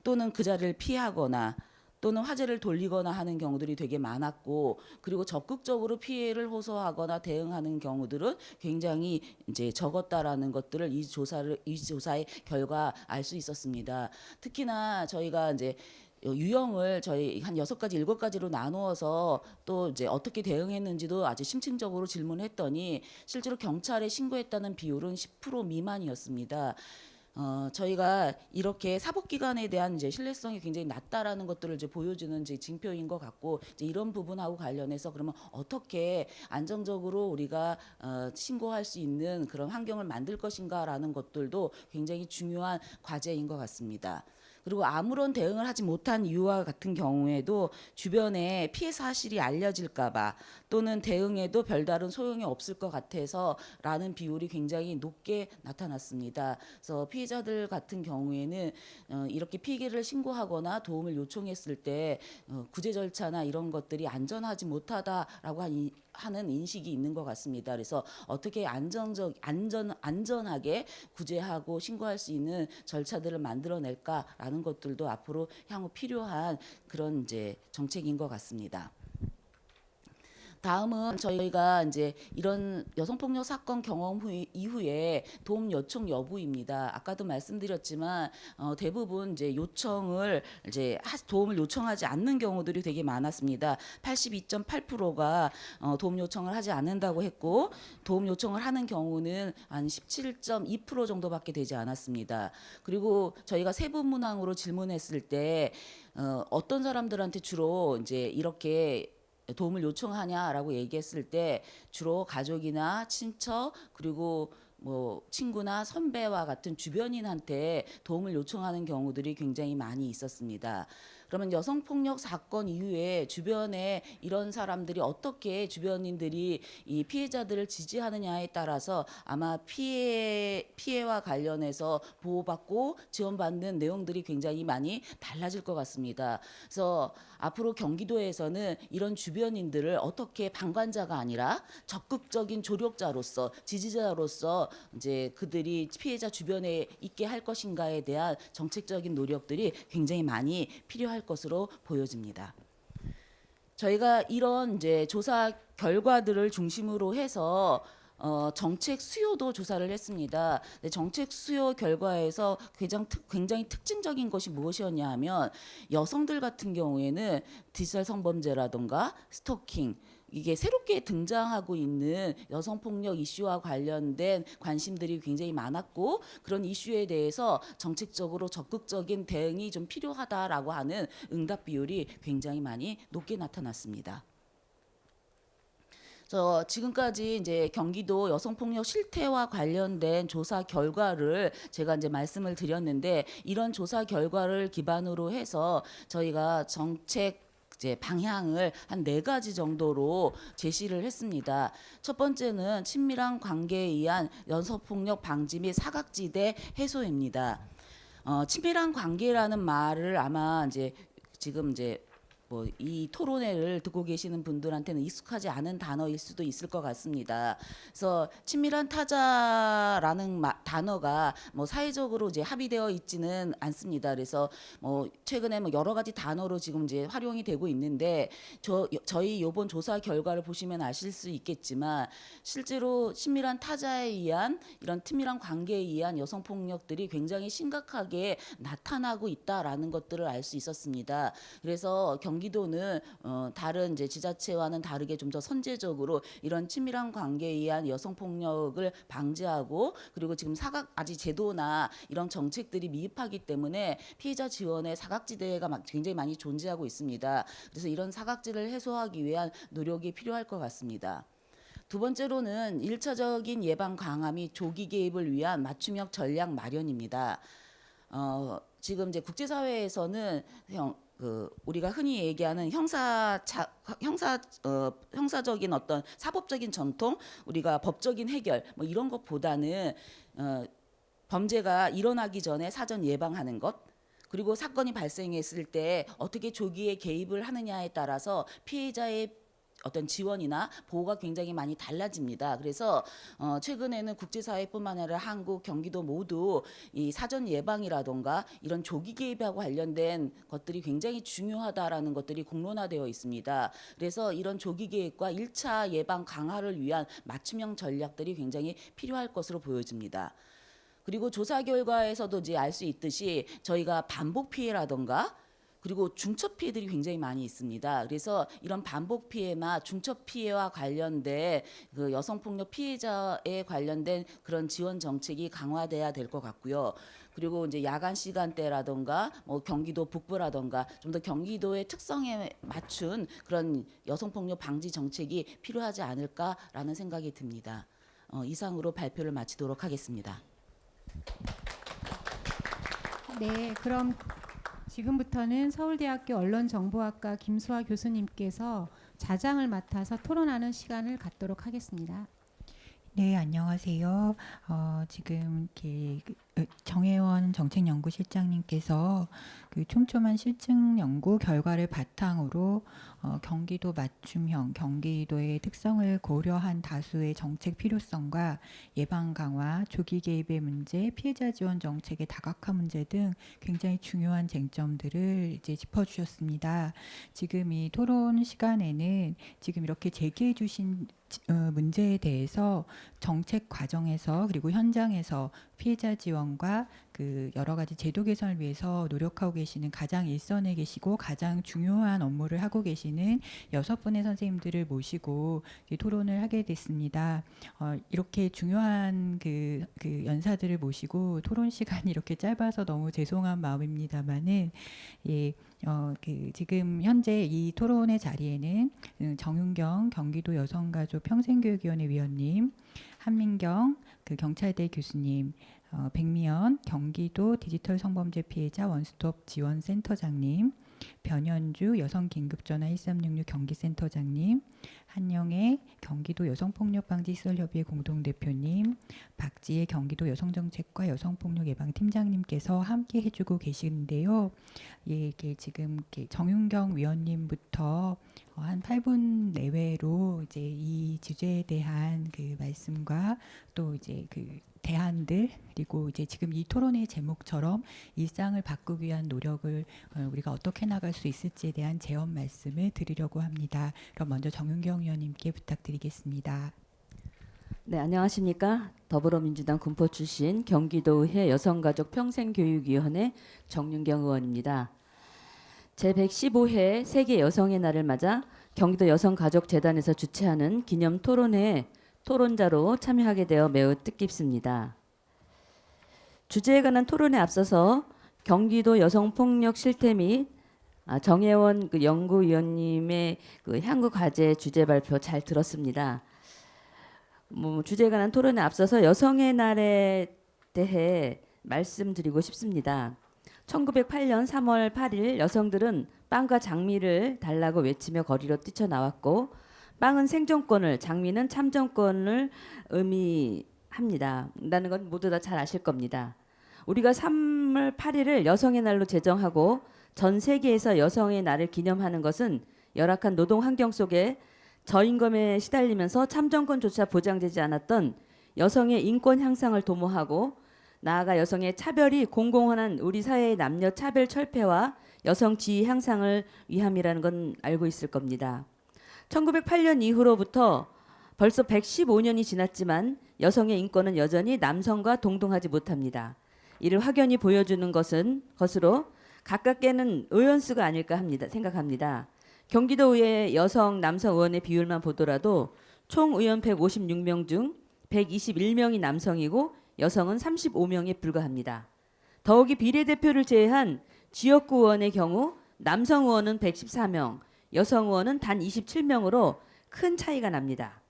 또는 그 자리를 피하거나 또는 화제를 돌리거나 하는 경우들이 되게 많았고 그리고 적극적으로 피해를 호소하거나 대응하는 경우들은 굉장히 이제 적었다라는 것들을 이 조사의 결과 알 수 있었습니다. 특히나 저희가 이제 유형을 저희 한 6가지, 7가지로 나누어서 또 이제 어떻게 대응했는지도 아주 심층적으로 질문했더니 실제로 경찰에 신고했다는 비율은 10% 미만이었습니다. 저희가 이렇게 사법기관에 대한 이제 신뢰성이 굉장히 낮다라는 것들을 이제 보여주는 이제 징표인 것 같고 이제 이런 부분하고 관련해서 그러면 어떻게 안정적으로 우리가 신고할 수 있는 그런 환경을 만들 것인가라는 것들도 굉장히 중요한 과제인 것 같습니다. 그리고 아무런 대응을 하지 못한 이유와 같은 경우에도 주변에 피해 사실이 알려질까 봐 또는 대응에도 별다른 소용이 없을 것 같아서라는 비율이 굉장히 높게 나타났습니다. 그래서 피해자들 같은 경우에는 이렇게 피해를 신고하거나 도움을 요청했을 때 구제 절차나 이런 것들이 안전하지 못하다라고 하는 인식이 있는 것 같습니다. 그래서 어떻게 안전하게 구제하고 신고할 수 있는 절차들을 만들어낼까라는 것들도 앞으로 향후 필요한 그런 이제 정책인 것 같습니다. 다음은 저희가 이제 이런 여성폭력 사건 경험 이후에 도움 요청 여부입니다. 아까도 말씀드렸지만 대부분 이제 요청을 이제 도움을 요청하지 않는 경우들이 되게 많았습니다. 82.8%가 도움 요청을 하지 않는다고 했고 도움 요청을 하는 경우는 한 17.2% 정도밖에 되지 않았습니다. 그리고 저희가 세부 문항으로 질문했을 때 어떤 사람들한테 주로 이제 이렇게 도움을 요청하냐라고 얘기했을 때 주로 가족이나 친척 그리고 뭐 친구나 선배와 같은 주변인한테 도움을 요청하는 경우들이 굉장히 많이 있었습니다. 그러면 여성폭력 사건 이후에 주변에 이런 사람들이 어떻게 주변인들이 이 피해자들을 지지하느냐에 따라서 아마 피해와 관련해서 보호받고 지원받는 내용들이 굉장히 많이 달라질 것 같습니다. 그래서 앞으로 경기도에서는 이런 주변인들을 어떻게 방관자가 아니라 적극적인 조력자로서 지지자로서 이제 그들이 피해자 주변에 있게 할 것인가에 대한 정책적인 노력들이 굉장히 많이 필요할 것으로 보여집니다. 저희가 이런 이제 조사 결과들을 중심으로 해서 정책 수요도 조사를 했습니다. 정책 수요 결과에서 굉장히 특징적인 것이 무엇이었냐 하면 여성들 같은 경우에는 디지털 성범죄라든가 스토킹 이게 새롭게 등장하고 있는 여성폭력 이슈와 관련된 관심들이 굉장히 많았고 그런 이슈에 대해서 정책적으로 적극적인 대응이 좀 필요하다라고 하는 응답 비율이 굉장히 많이 높게 나타났습니다. 지금까지 이제 경기도 여성폭력 실태와 관련된 조사 결과를 제가 이제 말씀을 드렸는데 이런 조사 결과를 기반으로 해서 저희가 정책 이제 방향을 한 4가지 정도로 제시를 했습니다. 첫 번째는 친밀한 관계에 의한 여성폭력 방지 및 사각지대 해소입니다. 친밀한 관계라는 말을 아마 이제 지금 이제 뭐 이 토론회를 듣고 계시는 분들한테는 익숙하지 않은 단어일 수도 있을 것 같습니다. 그래서 친밀한 타자라는 단어가 뭐 사회적으로 이제 합의되어 있지는 않습니다. 그래서 뭐 최근에 뭐 여러 가지 단어로 지금 이제 활용이 되고 있는데 저희 이번 조사 결과를 보시면 아실 수 있겠지만 실제로 친밀한 타자에 의한 이런 친밀한 관계에 의한 여성 폭력들이 굉장히 심각하게 나타나고 있다라는 것들을 알 수 있었습니다. 그래서 경기도는 다른 이제 지자체와는 다르게 좀 더 선제적으로 이런 친밀한 관계에 의한 여성 폭력을 방지하고 그리고 지금 아직 제도나 이런 정책들이 미흡하기 때문에 피해자 지원의 사각지대가 굉장히 많이 존재하고 있습니다. 그래서 이런 사각지대를 해소하기 위한 노력이 필요할 것 같습니다. 두 번째로는 1차적인 예방 강화 및 조기 개입을 위한 맞춤형 전략 마련입니다. 지금 이제 국제사회에서는 우리가 흔히 얘기하는 형사적인 어떤 사법적인 전통, 우리가 법적인 해결 뭐 이런 것보다는 범죄가 일어나기 전에 사전 예방하는 것, 그리고 사건이 발생했을 때 어떻게 조기에 개입을 하느냐에 따라서 피해자의 어떤 지원이나 보호가 굉장히 많이 달라집니다. 그래서 최근에는 국제사회뿐만 아니라 한국, 경기도 모두 이 사전 예방이라던가 이런 조기 개입하고 관련된 것들이 굉장히 중요하다라는 것들이 공론화되어 있습니다. 그래서 이런 조기 개입과 1차 예방 강화를 위한 맞춤형 전략들이 굉장히 필요할 것으로 보여집니다. 그리고 조사 결과에서도 이제 알 수 있듯이 저희가 반복 피해라던가 그리고 중첩 피해들이 굉장히 많이 있습니다. 그래서 이런 반복 피해나 중첩 피해와 관련된 그 여성폭력 피해자에 관련된 그런 지원 정책이 강화돼야 될 것 같고요. 그리고 이제 야간 시간대라던가 뭐 경기도 북부라던가 좀 더 경기도의 특성에 맞춘 그런 여성폭력 방지 정책이 필요하지 않을까라는 생각이 듭니다. 이상으로 발표를 마치도록 하겠습니다. 네, 그럼 지금부터는 서울대학교 언론정보학과 김수아 교수님께서 자장을 맡아서 토론하는 시간을 갖도록 하겠습니다. 네, 안녕하세요. 지금 이렇게 정혜원 정책연구실장님께서 그 촘촘한 실증 연구 결과를 바탕으로 경기도 맞춤형, 경기도의 특성을 고려한 다수의 정책 필요성과 예방 강화, 조기 개입의 문제, 피해자 지원 정책의 다각화 문제 등 굉장히 중요한 쟁점들을 이제 짚어주셨습니다. 지금 이 토론 시간에는 지금 이렇게 제기해 주신 문제에 대해서 정책 과정에서 그리고 현장에서 피해자 지원과 그 여러 가지 제도 개선을 위해서 노력하고 계시는 가장 일선에 계시고 가장 중요한 업무를 하고 계시는 6분의 선생님들을 모시고 토론을 하게 됐습니다. 이렇게 중요한 그 연사들을 모시고 토론 시간이 이렇게 짧아서 너무 죄송한 마음입니다만은 예. 지금 현재 이 토론의 자리에는 정윤경 경기도 여성가족 평생교육위원회 위원님, 한민경 경찰대 교수님, 백미연 경기도 디지털 성범죄 피해자 원스톱 지원센터장님, 변현주 여성긴급전화 1366 경기센터장님, 한영애 경기도 여성폭력방지시설협의회 공동대표님, 박지혜 경기도 여성정책과 여성폭력예방팀장님께서 함께 해주고 계시는데요. 예, 이게 지금 정윤경 위원님부터 한 8분 내외로 이제 이 주제에 대한 그 말씀과 또 이제 그 대안들 그리고 이제 지금 이 토론의 제목처럼 일상을 바꾸기 위한 노력을 우리가 어떻게 나갈 수 있을지에 대한 제언 말씀을 드리려고 합니다. 그럼 먼저 정윤경 위원님께 부탁드리겠습니다. 네, 안녕하십니까. 더불어민주당 군포 출신 경기도의회 여성가족평생교육위원회 정윤경 의원입니다. 제115회 세계 여성의 날을 맞아 경기도 여성가족재단에서 주최하는 기념 토론회에 토론자로 참여하게 되어 매우 뜻깊습니다. 주제에 관한 토론에 앞서서 경기도 여성폭력 실태 및 정혜원 연구위원님의 향후 과제 주제 발표 잘 들었습니다. 주제에 관한 토론에 앞서서 여성의 날에 대해 말씀드리고 싶습니다. 1908년 3월 8일 여성들은 빵과 장미를 달라고 외치며 거리로 뛰쳐나왔고 빵은 생존권을, 장미는 참정권을 의미합니다. 라는 건 모두 다 잘 아실 겁니다. 우리가 3월 8일을 여성의 날로 제정하고 전 세계에서 여성의 날을 기념하는 것은 열악한 노동 환경 속에 저임금에 시달리면서 참정권조차 보장되지 않았던 여성의 인권 향상을 도모하고 나아가 여성의 차별이 공공헌한 우리 사회의 남녀 차별 철폐와 여성 지위 향상을 위함이라는 건 알고 있을 겁니다. 1908년 이후로부터 벌써 115년이 지났지만 여성의 인권은 여전히 남성과 동등하지 못합니다. 이를 확연히 보여주는 것으로 가깝게는 의원 수가 아닐까 생각합니다. 경기도의회 여성, 남성 의원의 비율만 보더라도 총 의원 156명 중 121명이 남성이고 여성은 35명에 불과합니다. 더욱이 비례대표를 제외한 지역구 의원의 경우 남성 의원은 114명, 여성 의원은 단 27명으로 큰 차이가 납니다.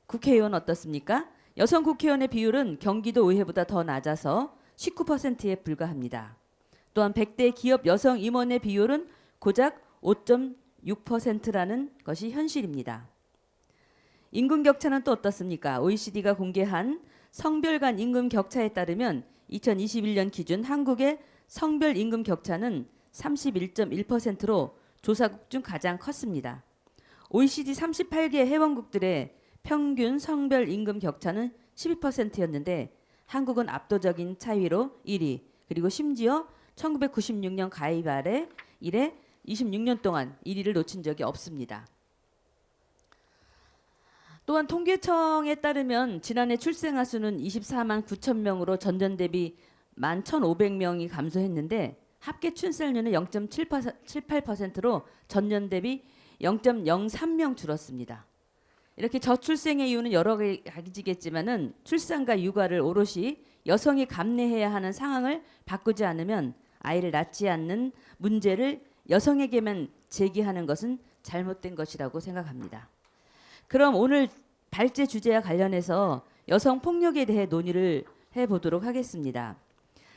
국회의원 어떻습니까? 여성 국회의원의 비율은 경기도 의회보다 더 낮아서 19%에 불과합니다. 또한 100대 기업 여성 임원의 비율은 고작 5.6%라는 것이 현실입니다. 임금 격차는 또 어떻습니까? OECD가 공개한 성별 간 임금 격차에 따르면 2021년 기준 한국의 성별 임금 격차는 31.1%로 조사국 중 가장 컸습니다. OECD 38개 회원국들의 평균 성별 임금 격차는 12%였는데 한국은 압도적인 차이로 1위, 그리고 심지어 1996년 가입 이래 26년 동안 1위를 놓친 적이 없습니다. 또한 통계청에 따르면 지난해 출생아 수는 24만 9천 명으로 전년 대비 11,500명이 감소했는데 합계 출산율은 0.78%로 전년 대비 0.03명 줄었습니다. 이렇게 저출생의 이유는 여러 가지겠지만은 출산과 육아를 오롯이 여성이 감내해야 하는 상황을 바꾸지 않으면 아이를 낳지 않는 문제를 여성에게만 제기하는 것은 잘못된 것이라고 생각합니다. 그럼 오늘 발제 주제와 관련해서 여성 폭력에 대해 논의를 해보도록 하겠습니다.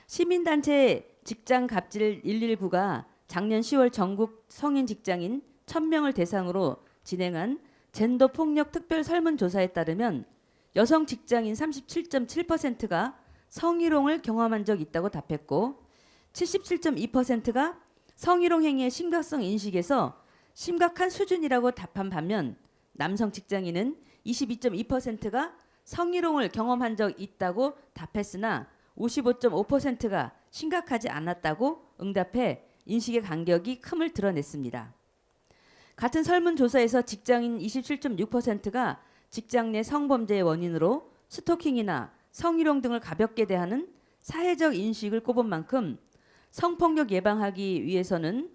시민단체 직장갑질 119가 작년 10월 전국 성인 직장인 1,000명을 대상으로 진행한 젠더 폭력 특별 설문조사에 따르면 여성 직장인 37.7%가 성희롱을 경험한 적 있다고 답했고 77.2%가 성희롱 행위의 심각성 인식에서 심각한 수준이라고 답한 반면 남성 직장인은 22.2%가 성희롱을 경험한 적 있다고 답했으나 55.5%가 심각하지 않았다고 응답해 인식의 간격이 큼을 드러냈습니다. 같은 설문조사에서 직장인 27.6%가 직장 내 성범죄의 원인으로 스토킹이나 성희롱 등을 가볍게 대하는 사회적 인식을 꼽은 만큼 성폭력을 예방하기 위해서는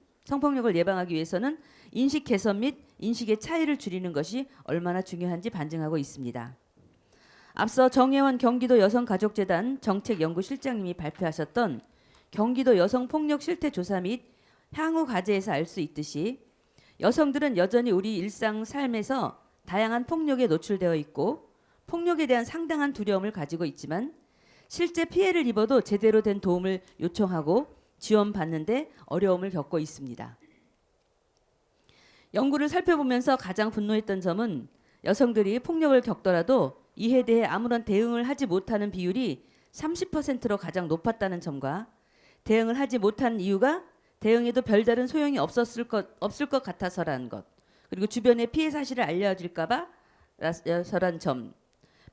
인식 개선 및 인식의 차이를 줄이는 것이 얼마나 중요한지 반증하고 있습니다. 앞서 정혜원 경기도 여성가족재단 정책연구실장님이 발표하셨던 경기도 여성폭력 실태 조사 및 향후 과제에서 알 수 있듯이 여성들은 여전히 우리 일상 삶에서 다양한 폭력에 노출되어 있고 폭력에 대한 상당한 두려움을 가지고 있지만 실제 피해를 입어도 제대로 된 도움을 요청하고 지원받는데 어려움을 겪고 있습니다. 연구를 살펴보면서 가장 분노했던 점은 여성들이 폭력을 겪더라도 이에 대해 아무런 대응을 하지 못하는 비율이 30%로 가장 높았다는 점과 대응을 하지 못한 이유가 대응에도 별다른 소용이 없을 것 같아서라는 것, 그리고 주변에 피해 사실을 알려질까봐라는 점,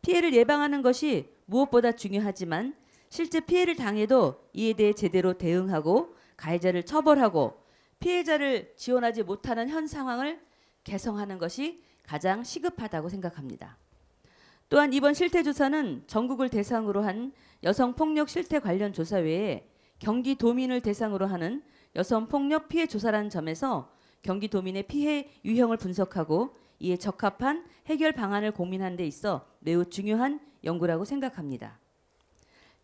피해를 예방하는 것이 무엇보다 중요하지만 실제 피해를 당해도 이에 대해 제대로 대응하고 가해자를 처벌하고 피해자를 지원하지 못하는 현 상황을 개선하는 것이 가장 시급하다고 생각합니다. 또한 이번 실태조사는 전국을 대상으로 한 여성폭력 실태 관련 조사 외에 경기도민을 대상으로 하는 여성폭력 피해 조사라는 점에서 경기도민의 피해 유형을 분석하고 이에 적합한 해결 방안을 고민하는 데 있어 매우 중요한 연구라고 생각합니다.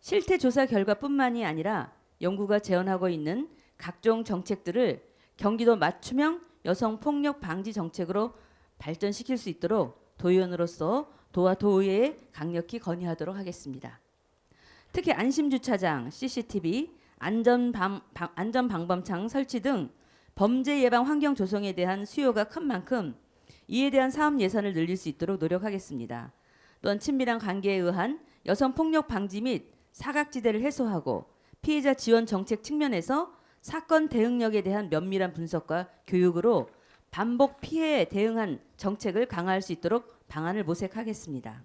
실태조사 결과뿐만이 아니라 연구가 제언하고 있는 각종 정책들을 경기도 맞춤형 여성폭력 방지 정책으로 발전시킬 수 있도록 도의원으로서 도와 도의회에 강력히 건의하도록 하겠습니다. 특히 안심주차장, CCTV, 안전방범창 설치 등 범죄 예방 환경 조성에 대한 수요가 큰 만큼 이에 대한 사업 예산을 늘릴 수 있도록 노력하겠습니다. 또한 친밀한 관계에 의한 여성폭력 방지 및 사각지대를 해소하고 피해자 지원 정책 측면에서 사건 대응력에 대한 면밀한 분석과 교육으로 반복 피해에 대응한 정책을 강화할 수 있도록 방안을 모색하겠습니다.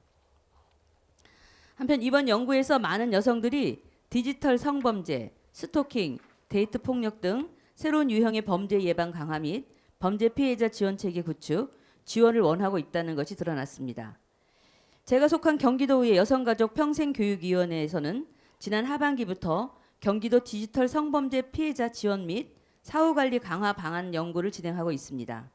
한편 이번 연구에서 많은 여성들이 디지털 성범죄, 스토킹, 데이트 폭력 등 새로운 유형의 범죄 예방 강화 및 범죄 피해자 지원 체계 구축, 지원을 원하고 있다는 것이 드러났습니다. 제가 속한 경기도의회 여성가족 평생교육위원회에서는 지난 하반기부터 경기도 디지털 성범죄 피해자 지원 및 사후관리 강화 방안 연구를 진행하고 있습니다.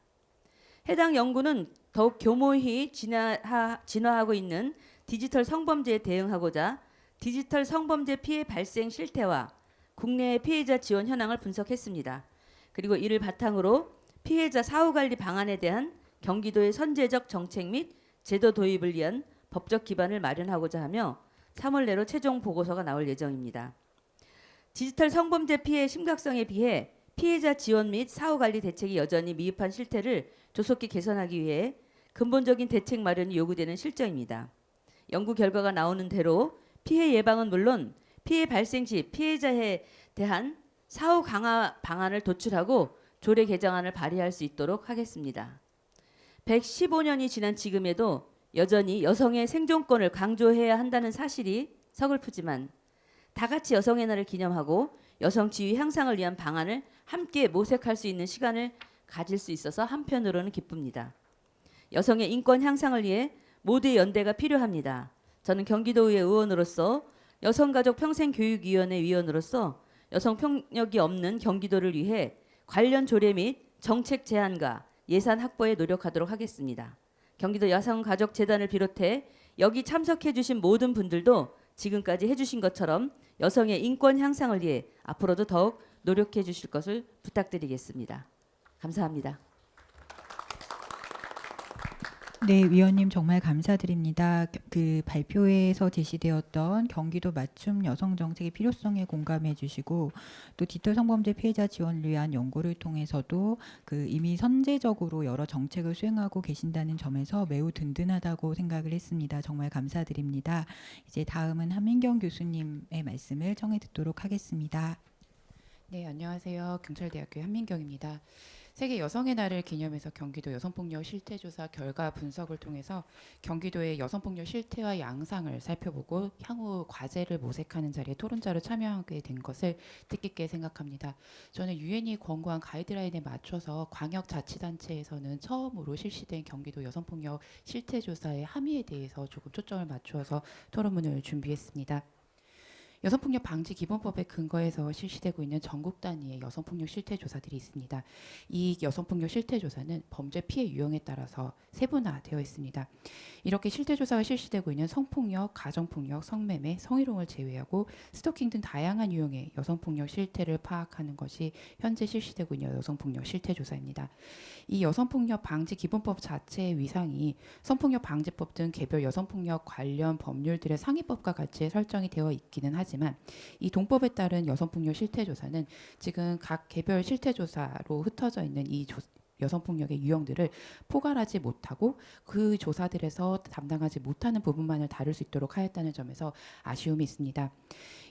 해당 연구는 더욱 교모히 진화하고 있는 디지털 성범죄에 대응하고자 디지털 성범죄 피해 발생 실태와 국내의 피해자 지원 현황을 분석했습니다. 그리고 이를 바탕으로 피해자 사후관리 방안에 대한 경기도의 선제적 정책 및 제도 도입을 위한 법적 기반을 마련하고자 하며 3월 내로 최종 보고서가 나올 예정입니다. 디지털 성범죄 피해 심각성에 비해 피해자 지원 및 사후관리 대책이 여전히 미흡한 실태를 조속히 개선하기 위해 근본적인 대책 마련이 요구되는 실정입니다. 연구 결과가 나오는 대로 피해 예방은 물론 피해 발생 시 피해자에 대한 사후 강화 방안을 도출하고 조례 개정안을 발의할 수 있도록 하겠습니다. 115년이 지난 지금에도 여전히 여성의 생존권을 강조해야 한다는 사실이 서글프지만 다 같이 여성의 날을 기념하고 여성 지위 향상을 위한 방안을 함께 모색할 수 있는 시간을 가질 수 있어서 한편으로는 기쁩니다. 여성의 인권 향상을 위해 모두의 연대가 필요합니다. 저는 경기도의회 의원으로서 여성가족평생교육위원회 위원으로서 여성폭력이 없는 경기도를 위해 관련 조례 및 정책 제안과 예산 확보에 노력하도록 하겠습니다. 경기도 여성가족재단을 비롯해 여기 참석해 주신 모든 분들도 지금까지 해주신 것처럼 여성의 인권 향상을 위해 앞으로도 더욱 노력해 주실 것을 부탁드리겠습니다. 감사합니다. 네, 위원님 정말 감사드립니다. 그 발표에서 제시되었던 경기도 맞춤 여성 정책의 필요성에 공감해 주시고 또 디지털 성범죄 피해자 지원을 위한 연구를 통해서도 그 이미 선제적으로 여러 정책을 수행하고 계신다는 점에서 매우 든든하다고 생각을 했습니다. 정말 감사드립니다. 이제 다음은 한민경 교수님의 말씀을 청해 듣도록 하겠습니다. 네, 안녕하세요. 경찰대학교의 한민경입니다. 세계 여성의 날을 기념해서 경기도 여성폭력 실태조사 결과 분석을 통해서 경기도의 여성폭력 실태와 양상을 살펴보고 향후 과제를 모색하는 자리에 토론자로 참여하게 된 것을 뜻깊게 생각합니다. 저는 유엔이 권고한 가이드라인에 맞춰서 광역자치단체에서는 처음으로 실시된 경기도 여성폭력 실태조사의 함의에 대해서 조금 초점을 맞추어서 토론문을 준비했습니다. 여성폭력 방지 기본법에 근거해서 실시되고 있는 전국 단위의 여성폭력 실태조사들이 있습니다. 이 여성폭력 실태조사는 범죄 피해 유형에 따라서 세분화되어 있습니다. 이렇게 실태조사가 실시되고 있는 성폭력, 가정폭력, 성매매, 성희롱을 제외하고 스토킹 등 다양한 유형의 여성폭력 실태를 파악하는 것이 현재 실시되고 있는 여성폭력 실태조사입니다. 이 여성폭력 방지 기본법 자체의 위상이 성폭력 방지법 등 개별 여성폭력 관련 법률들의 상위법과 같이 설정이 되어 있기는 하지만 이 동법에 따른 여성폭력 실태조사는 지금 각 개별 실태조사로 흩어져 있는 이 여성폭력의 유형들을 포괄하지 못하고 그 조사들에서 담당하지 못하는 부분만을 다룰 수 있도록 하였다는 점에서 아쉬움이 있습니다.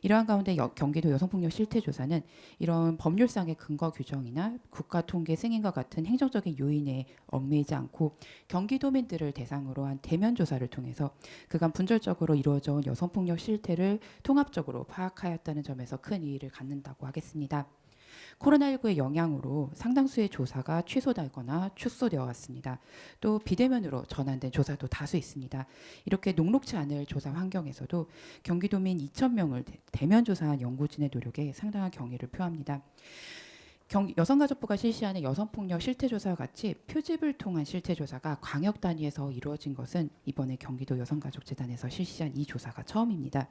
이러한 가운데 경기도 여성폭력 실태조사는 이런 법률상의 근거 규정이나 국가통계 승인과 같은 행정적인 요인에 얽매이지 않고 경기도민들을 대상으로 한 대면 조사를 통해서 그간 분절적으로 이루어져 온 여성폭력 실태를 통합적으로 파악하였다는 점에서 큰 의의를 갖는다고 하겠습니다. 코로나19의 영향으로 상당수의 조사가 취소되거나 축소되어 왔습니다. 또 비대면으로 전환된 조사도 다수 있습니다. 이렇게 녹록지 않을 조사 환경에서도 경기도민 2,000명을 대면 조사한 연구진의 노력에 상당한 경의를 표합니다. 여성가족부가 실시하는 여성폭력 실태조사와 같이 표집을 통한 실태조사가 광역 단위에서 이루어진 것은 이번에 경기도 여성가족재단에서 실시한 이 조사가 처음입니다.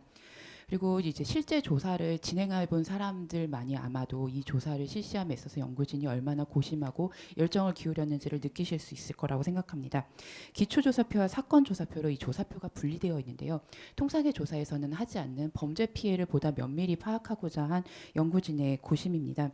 그리고 이제 실제 조사를 진행해 본 사람들만이 아마도 이 조사를 실시함에 있어서 연구진이 얼마나 고심하고 열정을 기울였는지를 느끼실 수 있을 거라고 생각합니다. 기초조사표와 사건조사표로 이 조사표가 분리되어 있는데요. 통상의 조사에서는 하지 않는 범죄 피해를 보다 면밀히 파악하고자 한 연구진의 고심입니다.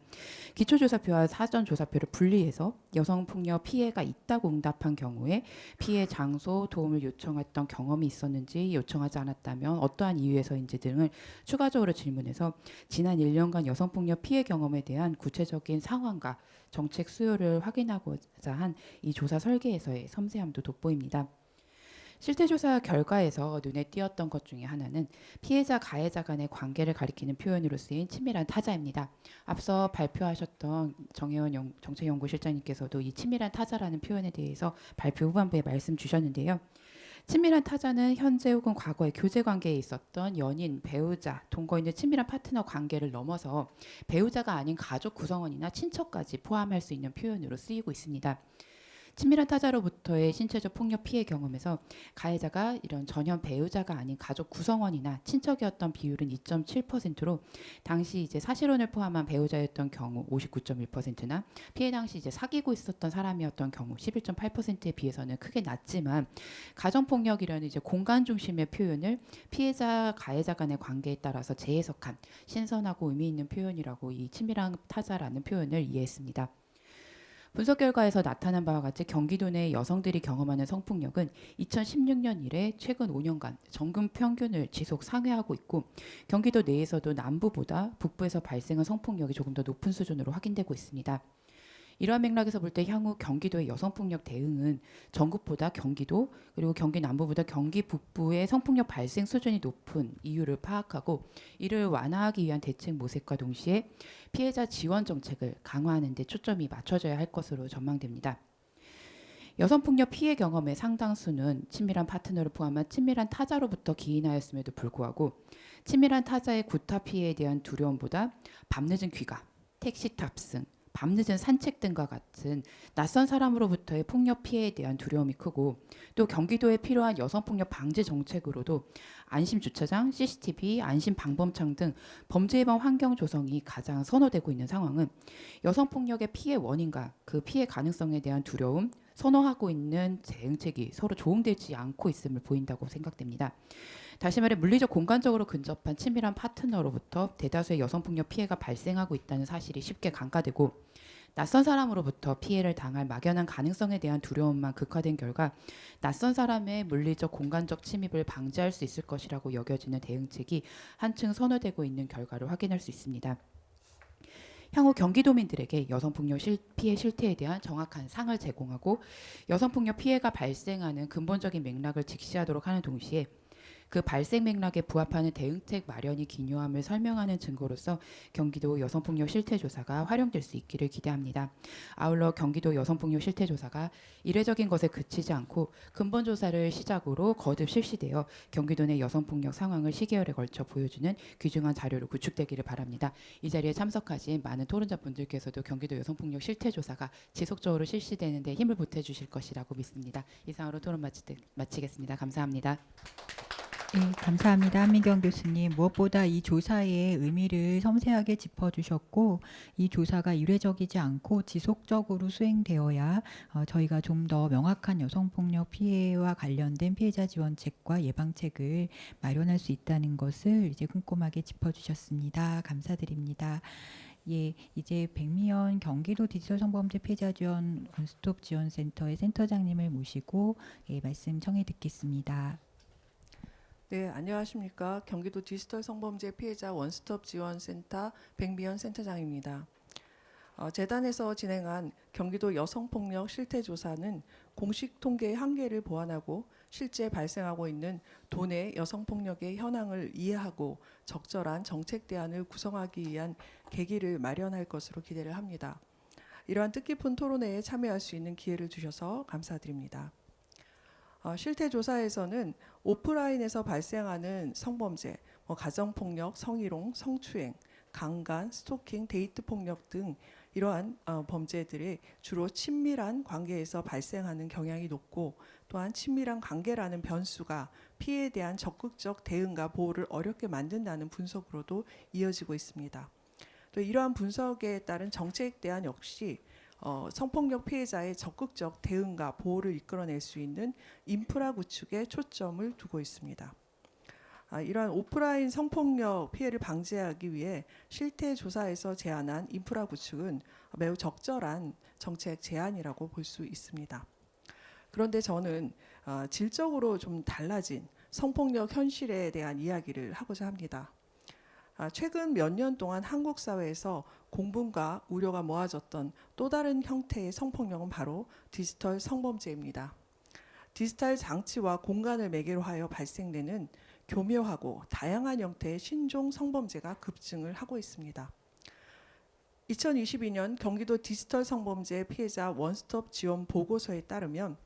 기초조사표와 사전조사표를 분리해서 여성폭력 피해가 있다고 응답한 경우에 피해 장소, 도움을 요청했던 경험이 있었는지, 요청하지 않았다면 어떠한 이유에서인지 등을 추가적으로 질문해서 지난 1년간 여성폭력 피해 경험에 대한 구체적인 상황과 정책 수요를 확인하고자 한 이 조사 설계에서의 섬세함도 돋보입니다. 실태조사 결과에서 눈에 띄었던 것 중에 하나는 피해자, 가해자 간의 관계를 가리키는 표현으로 쓰인 친밀한 타자입니다. 앞서 발표하셨던 정혜원 정책연구실장님께서도 이 친밀한 타자라는 표현에 대해서 발표 후반부에 말씀 주셨는데요. 친밀한 타자는 현재 혹은 과거에 교제 관계에 있었던 연인, 배우자, 동거 있는 친밀한 파트너 관계를 넘어서 배우자가 아닌 가족 구성원이나 친척까지 포함할 수 있는 표현으로 쓰이고 있습니다. 친밀한 타자로부터의 신체적 폭력 피해 경험에서 가해자가 이런 전현 배우자가 아닌 가족 구성원이나 친척이었던 비율은 2.7%로 당시 이제 사실혼을 포함한 배우자였던 경우 59.1%나 피해 당시 이제 사귀고 있었던 사람이었던 경우 11.8%에 비해서는 크게 낮지만 가정폭력이라는 이제 공간 중심의 표현을 피해자, 가해자 간의 관계에 따라서 재해석한 신선하고 의미 있는 표현이라고 이 친밀한 타자라는 표현을 이해했습니다. 분석 결과에서 나타난 바와 같이 경기도 내 여성들이 경험하는 성폭력은 2016년 이래 최근 5년간 정금 평균을 지속 상회하고 있고 경기도 내에서도 남부보다 북부에서 발생한 성폭력이 조금 더 높은 수준으로 확인되고 있습니다. 이러한 맥락에서 볼 때 향후 경기도의 여성폭력 대응은 전국보다 경기도 그리고 경기 남부보다 경기 북부의 성폭력 발생 수준이 높은 이유를 파악하고 이를 완화하기 위한 대책 모색과 동시에 피해자 지원 정책을 강화하는 데 초점이 맞춰져야 할 것으로 전망됩니다. 여성폭력 피해 경험의 상당수는 친밀한 파트너를 포함한 친밀한 타자로부터 기인하였음에도 불구하고 친밀한 타자의 구타 피해에 대한 두려움보다 밤늦은 귀가, 택시 탑승, 밤늦은 산책 등과 같은 낯선 사람으로부터의 폭력 피해에 대한 두려움이 크고 또 경기도에 필요한 여성폭력 방지 정책으로도 안심주차장, CCTV, 안심방범창 등 범죄 예방 환경 조성이 가장 선호되고 있는 상황은 여성폭력의 피해 원인과 그 피해 가능성에 대한 두려움, 선호하고 있는 대응책이 서로 조응되지 않고 있음을 보인다고 생각됩니다. 다시 말해 물리적 공간적으로 근접한 친밀한 파트너로부터 대다수의 여성폭력 피해가 발생하고 있다는 사실이 쉽게 간과되고 낯선 사람으로부터 피해를 당할 막연한 가능성에 대한 두려움만 극화된 결과 낯선 사람의 물리적 공간적 침입을 방지할 수 있을 것이라고 여겨지는 대응책이 한층 선호되고 있는 결과를 확인할 수 있습니다. 향후 경기도민들에게 여성폭력 피해 실태에 대한 정확한 상을 제공하고 여성폭력 피해가 발생하는 근본적인 맥락을 직시하도록 하는 동시에 그 발생 맥락에 부합하는 대응책 마련이 기요함을 설명하는 증거로서 경기도 여성폭력 실태조사가 활용될 수 있기를 기대합니다. 아울러 경기도 여성폭력 실태조사가 이례적인 것에 그치지 않고 근본조사를 시작으로 거듭 실시되어 경기도 내 여성폭력 상황을 시계열에 걸쳐 보여주는 귀중한 자료로 구축되기를 바랍니다. 이 자리에 참석하신 많은 토론자분들께서도 경기도 여성폭력 실태조사가 지속적으로 실시되는 데 힘을 보태주실 것이라고 믿습니다. 이상으로 토론 마치겠습니다. 감사합니다. 네, 감사합니다. 한민경 교수님. 무엇보다 이 조사의 의미를 섬세하게 짚어주셨고 이 조사가 이례적이지 않고 지속적으로 수행되어야 저희가 좀 더 명확한 여성폭력 피해와 관련된 피해자 지원책과 예방책을 마련할 수 있다는 것을 이제 꼼꼼하게 짚어주셨습니다. 감사드립니다. 예, 이제 백미연 경기도 디지털 성범죄 피해자 지원 원스톱 지원센터의 센터장님을 모시고 말씀 청해 듣겠습니다. 네, 안녕하십니까. 경기도 디지털 성범죄 피해자 원스톱 지원센터 백미연 센터장입니다. 재단에서 진행한 경기도 여성폭력 실태조사는 공식 통계의 한계를 보완하고 실제 발생하고 있는 도내 여성폭력의 현황을 이해하고 적절한 정책 대안을 구성하기 위한 계기를 마련할 것으로 기대를 합니다. 이러한 뜻깊은 토론회에 참여할 수 있는 기회를 주셔서 감사드립니다. 실태조사에서는 오프라인에서 발생하는 성범죄, 가정폭력, 성희롱, 성추행, 강간, 스토킹, 데이트폭력 등 이러한 범죄들이 주로 친밀한 관계에서 발생하는 경향이 높고 또한 친밀한 관계라는 변수가 피해에 대한 적극적 대응과 보호를 어렵게 만든다는 분석으로도 이어지고 있습니다. 또 이러한 분석에 따른 정책 대안 역시 성폭력 피해자의 적극적 대응과 보호를 이끌어낼 수 있는 인프라 구축에 초점을 두고 있습니다. 이러한 오프라인 성폭력 피해를 방지하기 위해 실태조사에서 제안한 인프라 구축은 매우 적절한 정책 제안이라고 볼 수 있습니다. 그런데 저는 질적으로 좀 달라진 성폭력 현실에 대한 이야기를 하고자 합니다. 최근 몇 년 동안 한국 사회에서 공분과 우려가 모아졌던 또 다른 형태의 성폭력은 바로 디지털 성범죄입니다. 디지털 장치와 공간을 매개로 하여 발생되는 교묘하고 다양한 형태의 신종 성범죄가 급증을 하고 있습니다. 2022년 경기도 디지털 성범죄 피해자 원스톱 지원 보고서에 따르면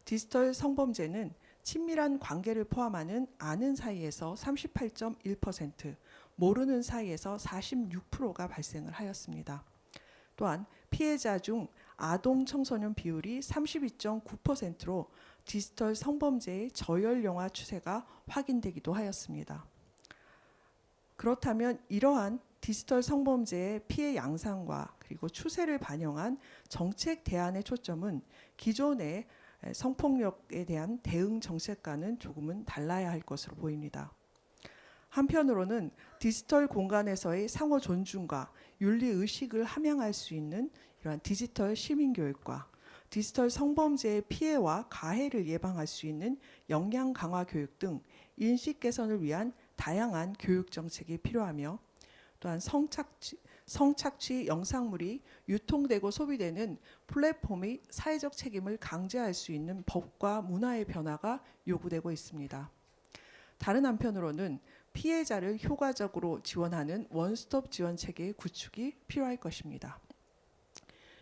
디지털 성범죄는 친밀한 관계를 포함하는 아는 사이에서 38.1%, 모르는 사이에서 46%가 발생을 하였습니다. 또한 피해자 중 아동 청소년 비율이 32.9%로 디지털 성범죄의 저연령화 추세가 확인되기도 하였습니다. 그렇다면 이러한 디지털 성범죄의 피해 양상과 그리고 추세를 반영한 정책 대안의 초점은 기존의 성폭력에 대한 대응 정책과는 조금은 달라야 할 것으로 보입니다. 한편으로는 디지털 공간에서의 상호 존중과 윤리 의식을 함양할 수 있는 이러한 디지털 시민 교육과 디지털 성범죄의 피해와 가해를 예방할 수 있는 역량 강화 교육 등 인식 개선을 위한 다양한 교육 정책이 필요하며 또한 성착취 영상물이 유통되고 소비되는 플랫폼의 사회적 책임을 강제할 수 있는 법과 문화의 변화가 요구되고 있습니다. 다른 한편으로는 피해자를 효과적으로 지원하는 원스톱 지원 체계의 구축이 필요할 것입니다.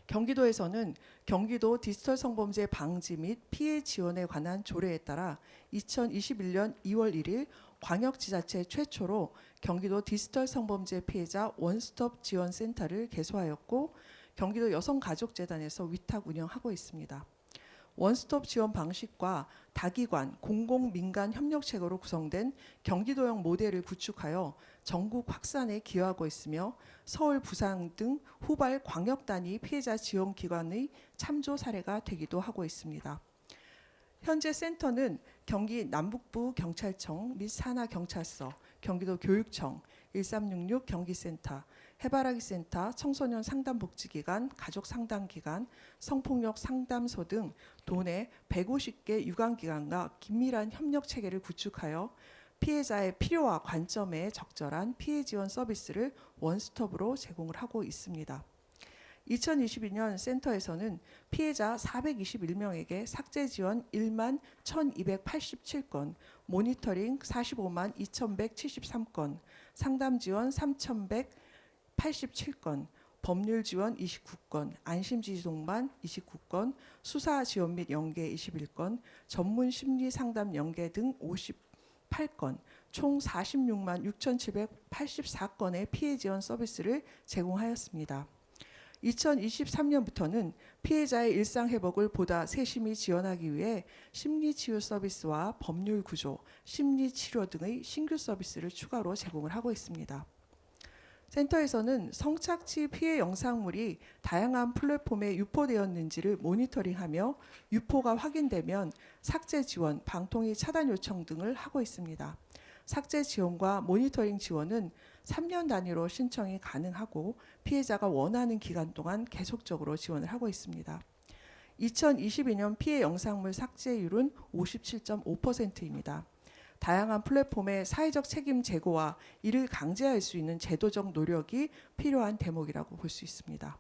경기도에서는 경기도 디지털 성범죄 방지 및 피해 지원에 관한 조례에 따라 2021년 2월 1일 광역지자체 최초로 경기도 디지털 성범죄 피해자 원스톱 지원센터를 개소하였고 경기도 여성가족재단에서 위탁 운영하고 있습니다. 원스톱 지원 방식과 다기관, 공공, 민간 협력체계로 구성된 경기도형 모델을 구축하여 전국 확산에 기여하고 있으며 서울, 부산 등 후발 광역 단위 피해자 지원 기관의 참조 사례가 되기도 하고 있습니다. 현재 센터는 경기 남북부 경찰청 및 산하경찰서, 경기도 교육청, 1366 경기센터, 해바라기 센터, 청소년 상담복지기관, 가족상담기관, 성폭력 상담소 등 도내 150개 유관기관과 긴밀한 협력체계를 구축하여 피해자의 필요와 관점에 적절한 피해 지원 서비스를 원스톱으로 제공을 하고 있습니다. 2022년 센터에서는 피해자 421명에게 삭제 지원 1만 1,287건, 모니터링 45만 2,173건, 상담 지원 3,187건, 법률 지원 29건, 안심지지 동반 29건, 수사 지원 및 연계 21건, 전문 심리 상담 연계 등 58건, 총 46만 6,784건의 피해 지원 서비스를 제공하였습니다. 2023년부터는 피해자의 일상 회복을 보다 세심히 지원하기 위해 심리치유 서비스와 법률 구조, 심리치료 등의 신규 서비스를 추가로 제공을 하고 있습니다. 센터에서는 성착취 피해 영상물이 다양한 플랫폼에 유포되었는지를 모니터링하며 유포가 확인되면 삭제 지원, 방통위 차단 요청 등을 하고 있습니다. 삭제 지원과 모니터링 지원은 3년 단위로 신청이 가능하고 피해자가 원하는 기간 동안 계속적으로 지원을 하고 있습니다. 2022년 피해 영상물 삭제율은 57.5%입니다. 다양한 플랫폼의 사회적 책임 제고와 이를 강제할 수 있는 제도적 노력이 필요한 대목이라고 볼 수 있습니다.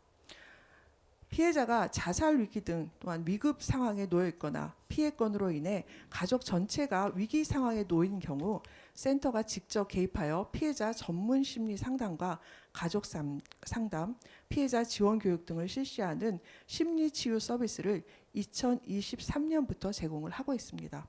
피해자가 자살 위기 등 또한 위급 상황에 놓여 있거나 피해 건으로 인해 가족 전체가 위기 상황에 놓인 경우 센터가 직접 개입하여 피해자 전문 심리 상담과 가족 상담, 피해자 지원 교육 등을 실시하는 심리 치유 서비스를 2023년부터 제공을 하고 있습니다.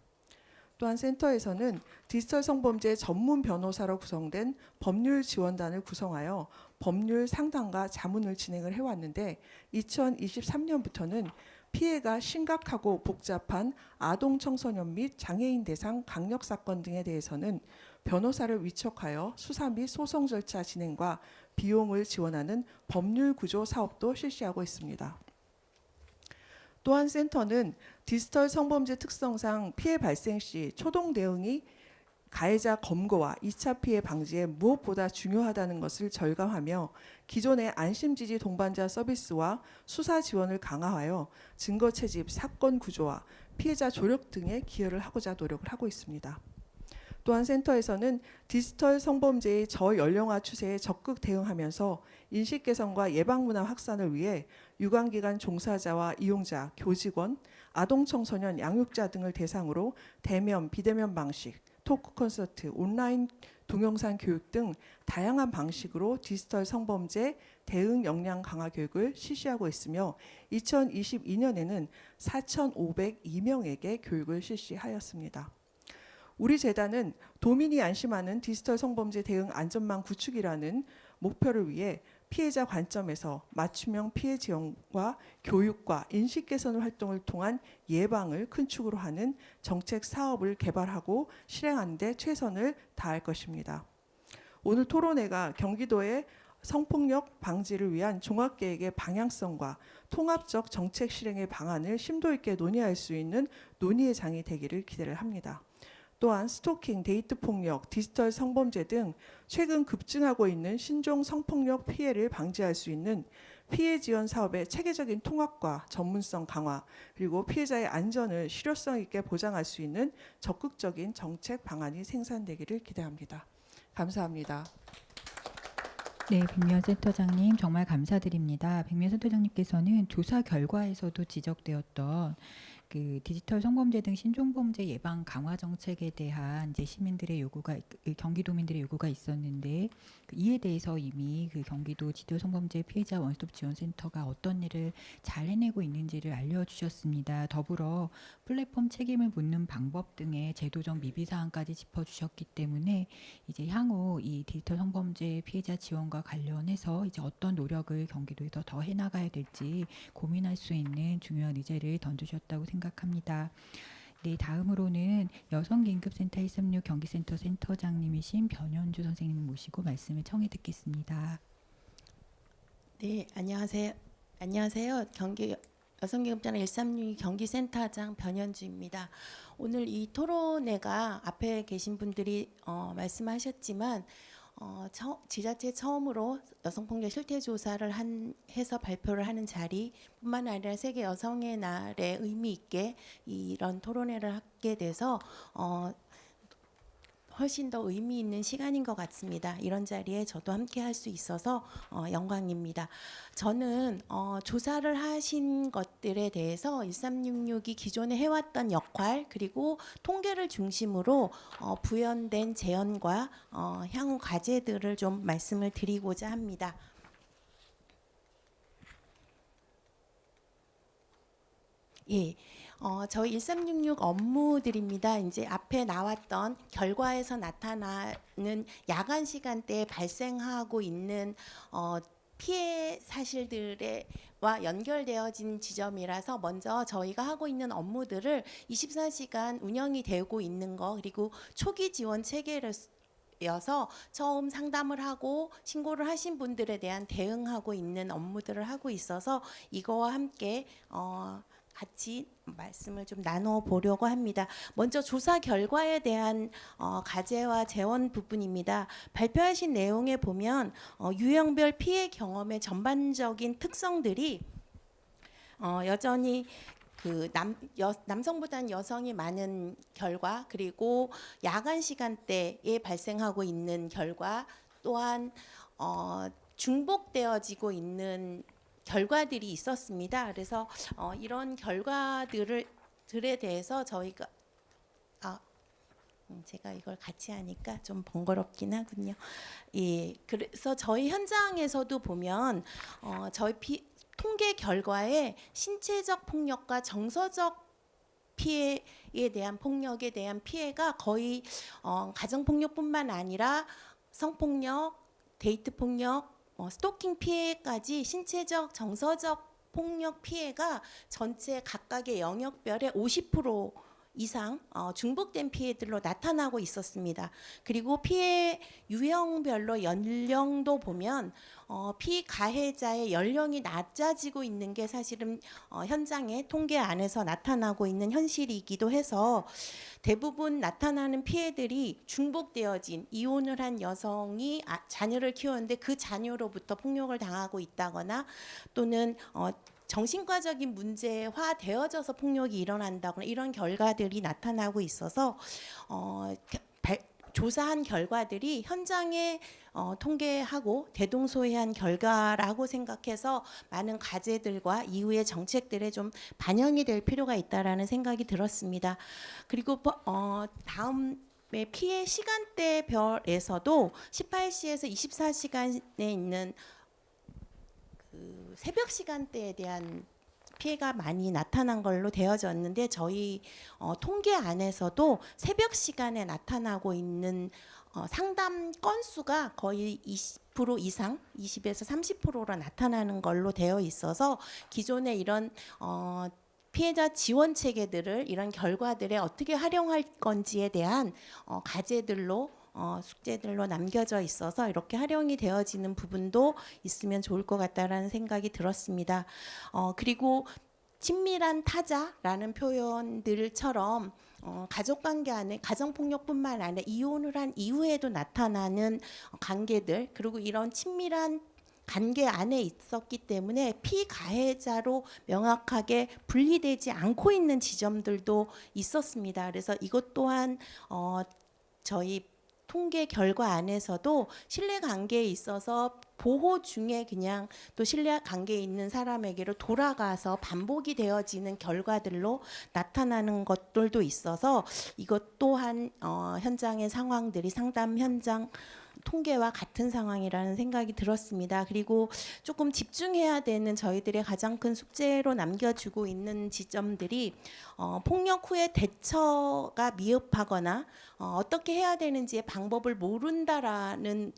또한 센터에서는 디지털 성범죄 전문 변호사로 구성된 법률 지원단을 구성하여 법률 상담과 자문을 진행을 해왔는데 2023년부터는 피해가 심각하고 복잡한 아동 청소년 및 장애인 대상 강력 사건 등에 대해서는 변호사를 위촉하여 수사 및 소송 절차 진행과 비용을 지원하는 법률 구조 사업도 실시하고 있습니다. 또한 센터는 디지털 성범죄 특성상 피해 발생 시 초동 대응이 가해자 검거와 2차 피해 방지에 무엇보다 중요하다는 것을 절감하며 기존의 안심지지 동반자 서비스와 수사 지원을 강화하여 증거 채집, 사건 구조와 피해자 조력 등에 기여를 하고자 노력을 하고 있습니다. 또한 센터에서는 디지털 성범죄의 저연령화 추세에 적극 대응하면서 인식 개선과 예방 문화 확산을 위해 유관기관 종사자와 이용자, 교직원, 아동 청소년, 양육자 등을 대상으로 대면, 비대면 방식, 토크 콘서트, 온라인 동영상 교육 등 다양한 방식으로 디지털 성범죄 대응 역량 강화 교육을 실시하고 있으며 2022년에는 4,502명에게 교육을 실시하였습니다. 우리 재단은 도민이 안심하는 디지털 성범죄 대응 안전망 구축이라는 목표를 위해 피해자 관점에서 맞춤형 피해 지원과 교육과 인식 개선 활동을 통한 예방을 큰 축으로 하는 정책 사업을 개발하고 실행하는 데 최선을 다할 것입니다. 오늘 토론회가 경기도의 성폭력 방지를 위한 종합계획의 방향성과 통합적 정책 실행의 방안을 심도 있게 논의할 수 있는 논의의 장이 되기를 기대를 합니다. 또한 스토킹, 데이트 폭력, 디지털 성범죄 등 최근 급증하고 있는 신종 성폭력 피해를 방지할 수 있는 피해 지원 사업의 체계적인 통합과 전문성 강화, 그리고 피해자의 안전을 실효성 있게 보장할 수 있는 적극적인 정책 방안이 생산되기를 기대합니다. 감사합니다. 네, 백미연 센터장님 정말 감사드립니다. 백미연 센터장님께서는 조사 결과에서도 지적되었던 그 디지털 성범죄 등 신종범죄 예방 강화 정책에 대한 이제 시민들의 요구가 경기도민들의 요구가 있었는데 이에 대해서 이미 그 경기도 디지털 성범죄 피해자 원스톱 지원센터가 어떤 일을 잘 해내고 있는지를 알려주셨습니다. 더불어 플랫폼 책임을 묻는 방법 등의 제도적 미비 사항까지 짚어주셨기 때문에 이제 향후 이 디지털 성범죄 피해자 지원과 관련해서 이제 어떤 노력을 경기도에서 더 해나가야 될지 고민할 수 있는 중요한 의제를 던져주셨다고 생각합니다. 생각합니다. 네, 다음으로는 여성긴급센터 136 경기센터 센터장님이신 변현주 선생님을 모시고 말씀을 청해 듣겠습니다. 네, 안녕하세요. 안녕하세요. 여성긴급센터 136 경기센터장 변현주입니다. 오늘 이 토론회가 앞에 계신 분들이 말씀하셨지만 지자체 처음으로 여성폭력 실태조사를 해서 발표를 하는 자리뿐만 아니라 세계 여성의 날에 의미 있게 이런 토론회를 하게 돼서 훨씬 더 의미 있는 시간인 것 같습니다. 이런 자리에 저도 함께 할 수 있어서 영광입니다. 저는 조사를 하신 것들에 대해서 1366이 기존에 해왔던 역할 그리고 통계를 중심으로 부연된 제언과 향후 과제들을 좀 말씀을 드리고자 합니다. 예. 저희 1366 업무들입니다. 이제 앞에 나왔던 결과에서 나타나는 야간 시간대에 발생하고 있는 피해 사실들과 연결되어진 지점이라서 먼저 저희가 하고 있는 업무들을 24시간 운영이 되고 있는 거 그리고 초기 지원 체계를 여서 처음 상담을 하고 신고를 하신 분들에 대한 대응하고 있는 업무들을 하고 있어서 이거와 함께 같이 말씀을 좀 나눠보려고 합니다. 먼저 조사 결과에 대한 과제와 재원 부분입니다. 발표하신 내용에 보면 유형별 피해 경험의 전반적인 특성들이 여전히 남성보다는 여성이 많은 결과 그리고 야간 시간대에 발생하고 있는 결과 또한 중복되어지고 있는 결과들이 있었습니다. 그래서 이런 결과들에 대해서 저희가 제가 이걸 같이 하니까 좀 번거롭긴 하군요. 예, 그래서 저희 현장에서도 보면 저희 통계 결과에 신체적 폭력과 정서적 피해에 대한 폭력에 대한 피해가 거의 가정폭력뿐만 아니라 성폭력, 데이트폭력, 스토킹 피해까지 신체적, 정서적 폭력 피해가 전체 각각의 영역별의 50% 이상 중복된 피해들로 나타나고 있었습니다. 그리고 피해 유형별로 연령도 보면 피가해자의 연령이 낮아지고 있는 게 사실은 현장의 통계 안에서 나타나고 있는 현실이기도 해서 대부분 나타나는 피해들이 중복되어진 이혼을 한 여성이 자녀를 키웠는데 그 자녀로부터 폭력을 당하고 있다거나 또는 정신과적인 문제화 되어져서 폭력이 일어난다거나 이런 결과들이 나타나고 있어서 조사한 결과들이 현장에 통계하고 대동소이한 결과라고 생각해서 많은 과제들과 이후의 정책들에 좀 반영이 될 필요가 있다라는 생각이 들었습니다. 그리고 다음에 피해 시간대별에서도 18시에서 24시간에 있는 새벽 시간대에 대한 피해가 많이 나타난 걸로 되어졌는데 저희 통계 안에서도 새벽 시간에 나타나고 있는 상담 건수가 거의 20% 이상, 20에서 30%로 나타나는 걸로 되어 있어서 기존에 이런 피해자 지원 체계들을 이런 결과들에 어떻게 활용할 건지에 대한 과제들로 숙제들로 남겨져 있어서 이렇게 활용이 되어지는 부분도 있으면 좋을 것 같다라는 생각이 들었습니다. 그리고 친밀한 타자라는 표현들처럼 가족관계 안에 가정폭력뿐만 아니라 이혼을 한 이후에도 나타나는 관계들 그리고 이런 친밀한 관계 안에 있었기 때문에 피가해자로 명확하게 분리되지 않고 있는 지점들도 있었습니다. 그래서 이것 또한 저희 통계 결과 안에서도 신뢰관계에 있어서 보호 중에 그냥 또 신뢰관계에 있는 사람에게로 돌아가서 반복이 되어지는 결과들로 나타나는 것들도 있어서 이것 또한 현장의 상황들이 상담 현장 통계와 같은 상황이라는 생각이 들었습니다. 그리고 조금 집중해야 되는 저희들의 가장 큰 숙제로 남겨주고 있는 지점들이 폭력 후에 대처가 미흡하거나 어떻게 해야 되는지의 방법을 모른다라는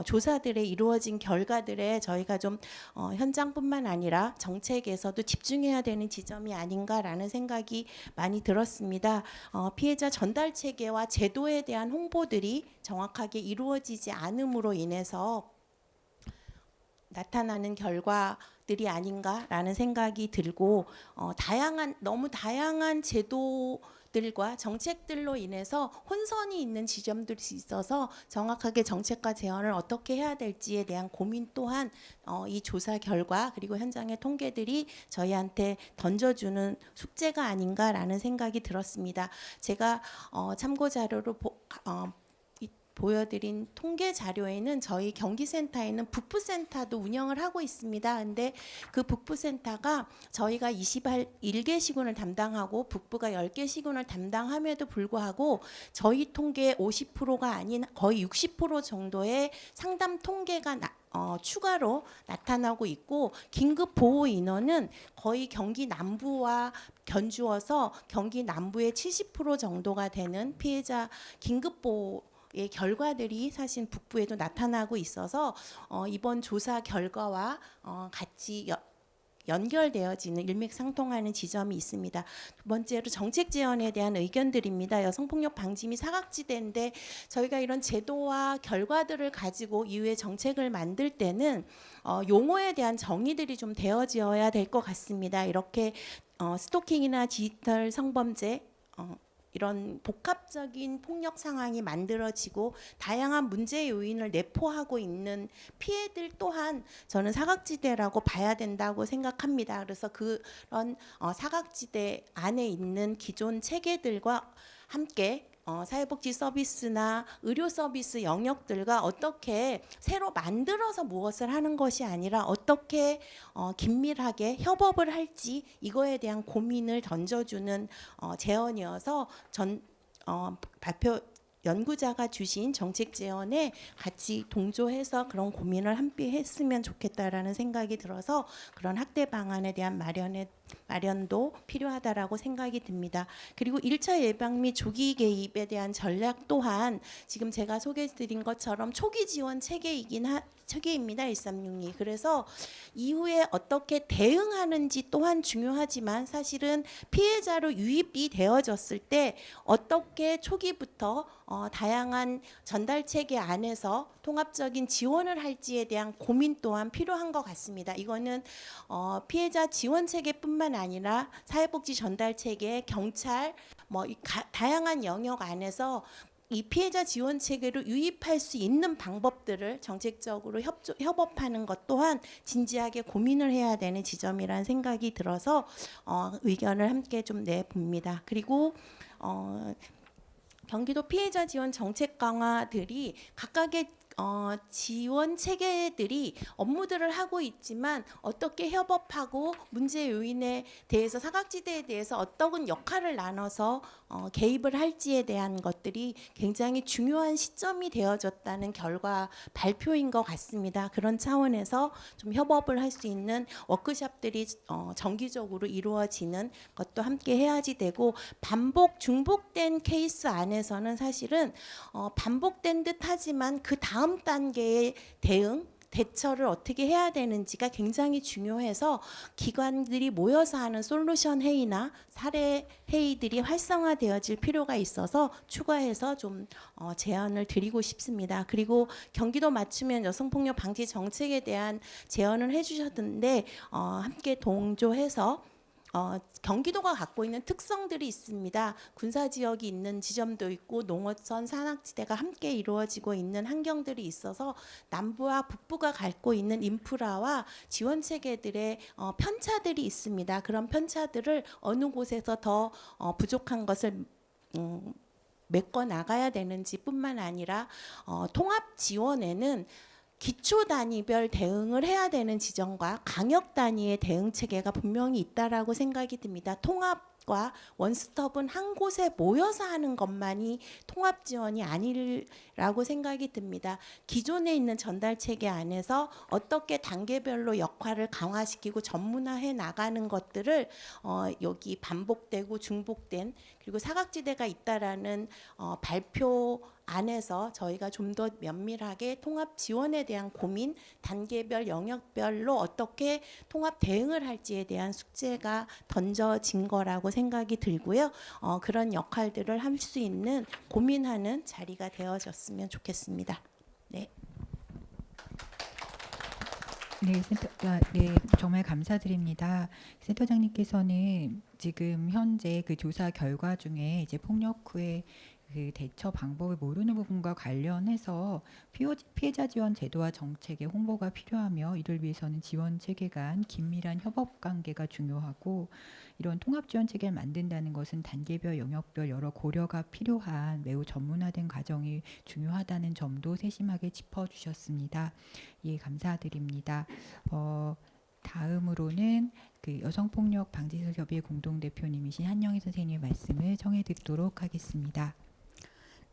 조사들에 이루어진 결과들에 저희가 좀 현장뿐만 아니라 정책에서도 집중해야 되는 지점이 아닌가라는 생각이 많이 들었습니다. 피해자 전달 체계와 제도에 대한 홍보들이 정확하게 이루어지지 않음으로 인해서 나타나는 결과들이 아닌가라는 생각이 들고 너무 다양한 제도들과 정책들로 인해서 혼선이 있는 지점들이 있어서 정확하게 정책과 제언을 어떻게 해야 될지에 대한 고민 또한 이 조사 결과 그리고 현장의 통계들이 저희한테 던져주는 숙제가 아닌가라는 생각이 들었습니다. 제가 참고 자료로 보여드린 통계 자료에는 저희 경기센터에는 북부센터도 운영을 하고 있습니다. 근데 그 북부센터가 저희가 21개 시군을 담당하고 북부가 10개 시군을 담당함에도 불구하고 저희 통계의 50%가 아닌 거의 60% 정도의 상담 통계가 추가로 나타나고 있고 긴급 보호 인원은 거의 경기 남부와 견주어서 경기 남부의 70% 정도가 되는 피해자 긴급 보호 의 결과들이 사실 북부에도 나타나고 있어서 이번 조사 결과와 같이 연결되어지는 일맥상통하는 지점이 있습니다. 두 번째로 정책 제언에 대한 의견들입니다. 여성폭력 방지 및 사각지대인데 저희가 이런 제도와 결과들을 가지고 이후에 정책을 만들 때는 용어에 대한 정의들이 좀 되어져야 될 것 같습니다. 이렇게 스토킹이나 디지털 성범죄 이런 복합적인 폭력 상황이 만들어지고 다양한 문제 요인을 내포하고 있는 피해들 또한 저는 사각지대라고 봐야 된다고 생각합니다. 그래서 그런 사각지대 안에 있는 기존 체계들과 함께 사회복지 서비스나 의료 서비스 영역들과 어떻게 새로 만들어서 무엇을 하는 것이 아니라 어떻게 긴밀하게 협업을 할지 이거에 대한 고민을 던져주는 제언이어서 발표 연구자가 주신 정책 제언에 같이 동조해서 그런 고민을 함께 했으면 좋겠다라는 생각이 들어서 그런 학대 방안에 대한 마련도 필요하다라고 생각이 듭니다. 그리고 1차 예방 및 조기 개입에 대한 전략 또한 지금 제가 소개해드린 것처럼 초기 지원 체계입니다. 1362. 그래서 이후에 어떻게 대응하는지 또한 중요하지만 사실은 피해자로 유입이 되어졌을 때 어떻게 초기부터 다양한 전달 체계 안에서 통합적인 지원을 할지에 대한 고민 또한 필요한 것 같습니다. 이거는 피해자 지원 체계뿐만 아니라 사회복지 전달 체계, 경찰, 다양한 영역 안에서 이 피해자 지원 체계로 유입할 수 있는 방법들을 정책적으로 협업하는 것 또한 진지하게 고민을 해야 되는 지점이라는 생각이 들어서 의견을 함께 좀 내봅니다. 그리고 경기도 피해자 지원 정책 강화들이 각각의 지원 체계들이 업무들을 하고 있지만 어떻게 협업하고 문제 요인에 대해서 사각지대에 대해서 어떤 역할을 나눠서 개입을 할지에 대한 것들이 굉장히 중요한 시점이 되어졌다는 결과 발표인 것 같습니다. 그런 차원에서 좀 협업을 할 수 있는 워크숍들이 정기적으로 이루어지는 것도 함께 해야지 되고 중복된 케이스 안에서는 사실은 반복된 듯 하지만 그 다음 단계의 대처를 어떻게 해야 되는지가 굉장히 중요해서 기관들이 모여서 하는 솔루션 회의나 사례 회의들이 활성화되어질 필요가 있어서 추가해서 좀 제언을 드리고 싶습니다. 그리고 경기도 맞춤형 여성폭력 방지 정책에 대한 제언을 해주셨는데 함께 동조해서 경기도가 갖고 있는 특성들이 있습니다. 군사 지역이 있는 지점도 있고 농어촌 산악지대가 함께 이루어지고 있는 환경들이 있어서 남부와 북부가 갖고 있는 인프라와 지원 체계들의 편차들이 있습니다. 그런 편차들을 어느 곳에서 더 부족한 것을 메꿔 나가야 되는지 뿐만 아니라 통합 지원에는 기초 단위별 대응을 해야 되는 지점과 강역 단위의 대응 체계가 분명히 있다라고 생각이 듭니다. 통합 원스톱과 원스톱은 한 곳에 모여서 하는 것만이 통합 지원이 아니라고 생각이 듭니다. 기존에 있는 전달 체계 안에서 어떻게 단계별로 역할을 강화시키고 전문화해 나가는 것들을 여기 반복되고 중복된 그리고 사각지대가 있다라는 발표 안에서 저희가 좀 더 면밀하게 통합 지원에 대한 고민, 단계별 영역별로 어떻게 통합 대응을 할지에 대한 숙제가 던져진 거라고 생각이 들고요. 그런 역할들을 할 수 있는 고민하는 자리가 되어졌으면 좋겠습니다. 네. 네, 정말 감사드립니다. 센터장님께서는 지금 현재 그 조사 결과 중에 이제 폭력 후에 그 대처 방법을 모르는 부분과 관련해서 피해자 지원 제도와 정책의 홍보가 필요하며 이를 위해서는 지원 체계 간 긴밀한 협업 관계가 중요하고 이런 통합 지원 체계를 만든다는 것은 단계별 영역별 여러 고려가 필요한 매우 전문화된 과정이 중요하다는 점도 세심하게 짚어주셨습니다. 예, 감사드립니다. 다음으로는 그 여성폭력 방지시설협의회 공동대표님이신 한영희 선생님의 말씀을 청해 듣도록 하겠습니다.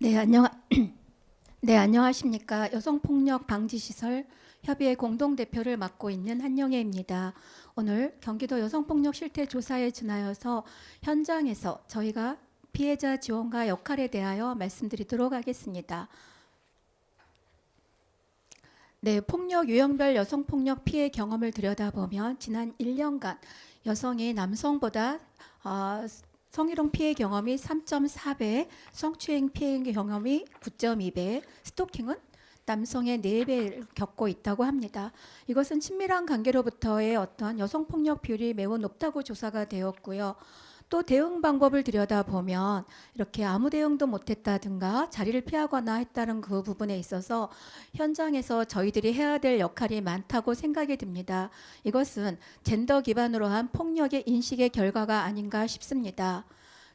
네, 안녕하십니까. 여성폭력 방지시설 협의회 공동대표를 맡고 있는 한영애입니다. 오늘 경기도 여성폭력 실태 조사에 준하여서 현장에서 저희가 피해자 지원과 역할에 대하여 말씀드리도록 하겠습니다. 네, 폭력 유형별 여성폭력 피해 경험을 들여다보면 지난 1년간 여성이 남성보다 성희롱 피해 경험이 3.4배, 성추행 피해 경험이 9.2배, 스토킹은 남성의 4배를 겪고 있다고 합니다. 이것은 친밀한 관계로부터의 어떤 여성폭력 비율이 매우 높다고 조사가 되었고요. 또 대응 방법을 들여다보면 이렇게 아무 대응도 못했다든가 자리를 피하거나 했다는 그 부분에 있어서 현장에서 저희들이 해야 될 역할이 많다고 생각이 듭니다. 이것은 젠더 기반으로 한 폭력의 인식의 결과가 아닌가 싶습니다.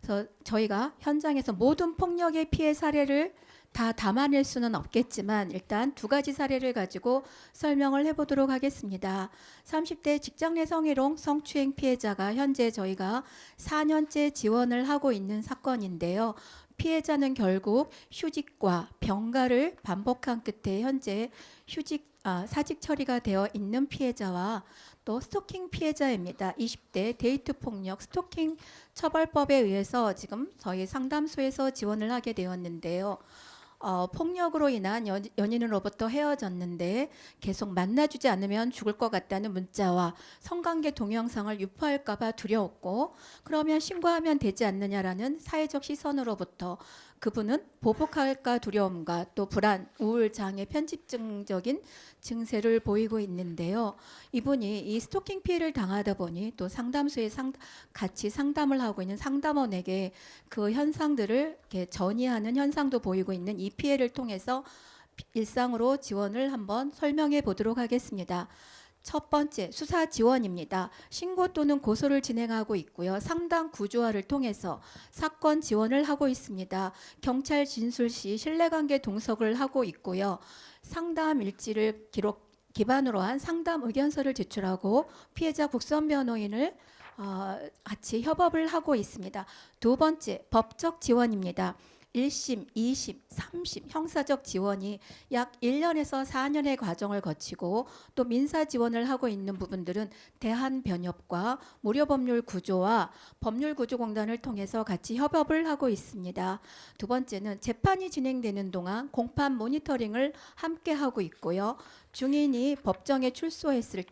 그래서 저희가 현장에서 모든 폭력의 피해 사례를 다 담아낼 수는 없겠지만 일단 2가지 사례를 가지고 설명을 해보도록 하겠습니다. 30대 직장 내 성희롱 성추행 피해자가 현재 저희가 4년째 지원을 하고 있는 사건인데요. 피해자는 결국 휴직과 병가를 반복한 끝에 현재 사직 처리가 되어 있는 피해자와 또 스토킹 피해자입니다. 20대 데이트 폭력 스토킹 처벌법에 의해서 지금 저희 상담소에서 지원을 하게 되었는데요. 폭력으로 인한 연인으로부터 헤어졌는데 계속 만나주지 않으면 죽을 것 같다는 문자와 성관계 동영상을 유포할까 봐 두려웠고 그러면 신고하면 되지 않느냐라는 사회적 시선으로부터 그분은 보복할까 두려움과 또 불안, 우울장애, 편집증적인 증세를 보이고 있는데요. 이분이 이 스토킹 피해를 당하다 보니 또 상담소에 같이 상담을 하고 있는 상담원에게 그 현상들을 이렇게 전이하는 현상도 보이고 있는 이 피해를 통해서 일상으로 지원을 한번 설명해 보도록 하겠습니다. 첫 번째, 수사 지원입니다. 신고 또는 고소를 진행하고 있고요. 상담 구조화를 통해서 사건 지원을 하고 있습니다. 경찰 진술 시 신뢰관계 동석을 하고 있고요. 상담 일지를 기반으로 한 상담 의견서를 제출하고 피해자 국선 변호인을 같이 협업을 하고 있습니다. 2번째, 법적 지원입니다. 1심, 2심, 3심 형사적 지원이 약 1년에서 4년의 과정을 거치고 또 민사 지원을 하고 있는 부분들은 대한변협과 무료법률구조와 법률구조공단을 통해서 같이 협업을 하고 있습니다. 2번째는 재판이 진행되는 동안 공판 모니터링을 함께 하고 있고요. 증인이 법정에 출두했을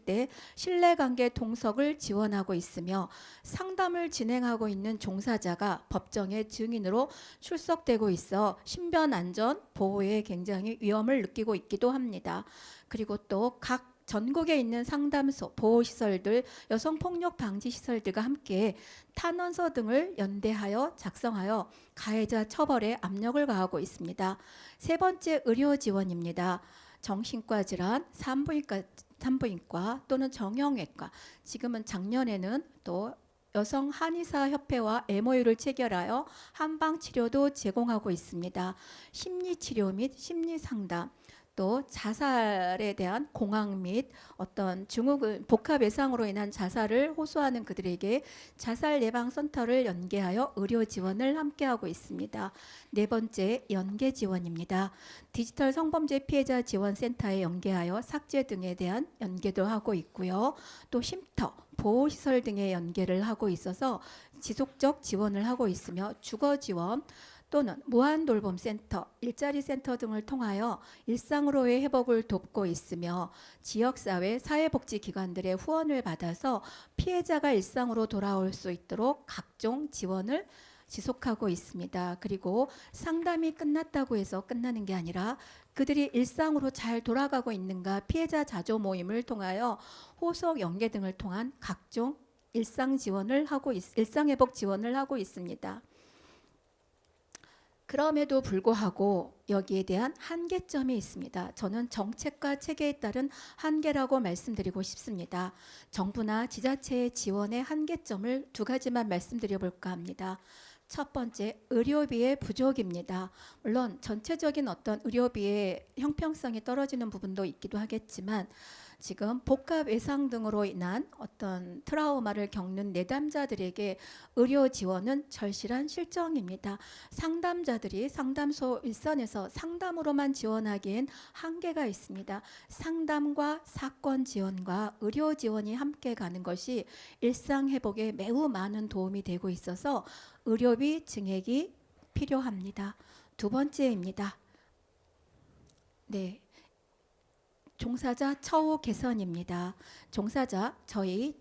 때 신뢰관계 동석을 지원하고 있으며 상담을 진행하고 있는 종사자가 법정에 증인으로 출석되고 있어 신변 안전 보호에 굉장히 위험을 느끼고 있기도 합니다. 그리고 또 각 전국에 있는 상담소, 보호시설들, 여성폭력 방지시설들과 함께 탄원서 등을 연대하여 작성하여 가해자 처벌에 압력을 가하고 있습니다. 3번째, 의료 지원입니다. 정신과 질환, 산부인과 또는 정형외과, 지금은 작년에는 또 여성 한의사 협회와 MOU를 체결하여 한방 치료도 제공하고 있습니다. 심리치료 및 심리상담, 또 자살에 대한 공황 및 어떤 증후군 복합 외상으로 인한 자살을 호소하는 그들에게 자살 예방 센터를 연계하여 의료 지원을 함께하고 있습니다. 네 번째, 연계 지원입니다. 디지털 성범죄 피해자 지원 센터에 연계하여 삭제 등에 대한 연계도 하고 있고요. 또 쉼터, 보호시설 등의 연계를 하고 있어서 지속적 지원을 하고 있으며 주거 지원 또는 무한돌봄센터, 일자리 센터 등을 통하여 일상으로의 회복을 돕고 있으며 지역사회, 사회복지기관들의 후원을 받아서 피해자가 일상으로 돌아올 수 있도록 각종 지원을 지속하고 있습니다. 그리고 상담이 끝났다고 해서 끝나는 게 아니라 그들이 일상으로 잘 돌아가고 있는가 피해자 자조 모임을 통하여 호소 연계 등을 통한 각종 일상 회복 지원을 하고 있습니다. 그럼에도 불구하고 여기에 대한 한계점이 있습니다. 저는 정책과 체계에 따른 한계라고 말씀드리고 싶습니다. 정부나 지자체의 지원의 한계점을 두 가지만 말씀드려 볼까 합니다. 첫 번째, 의료비의 부족입니다. 물론 전체적인 어떤 의료비의 형평성이 떨어지는 부분도 있기도 하겠지만 지금 복합 외상 등으로 인한 어떤 트라우마를 겪는 내담자들에게 의료 지원은 절실한 실정입니다. 상담자들이 상담소 일선에서 상담으로만 지원하기엔 한계가 있습니다. 상담과 사건 지원과 의료 지원이 함께 가는 것이 일상 회복에 매우 많은 도움이 되고 있어서 의료비 증액이 필요합니다. 두 번째입니다. 네. 종사자 처우 개선입니다. 종사자 저희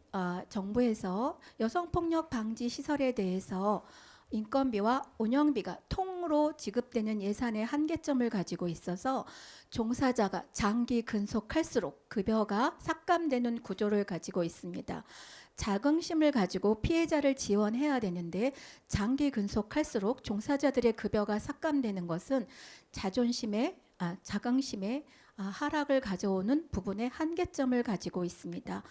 정부에서 여성폭력 방지 시설에 대해서 인건비와 운영비가 통으로 지급되는 예산의 한계점을 가지고 있어서 종사자가 장기 근속할수록 급여가 삭감되는 구조를 가지고 있습니다. 자긍심을 가지고 피해자를 지원해야 되는데 장기 근속할수록 종사자들의 급여가 삭감되는 것은 자긍심의 하락을 가져오는 부분의 한계점을 가지고 있습니다.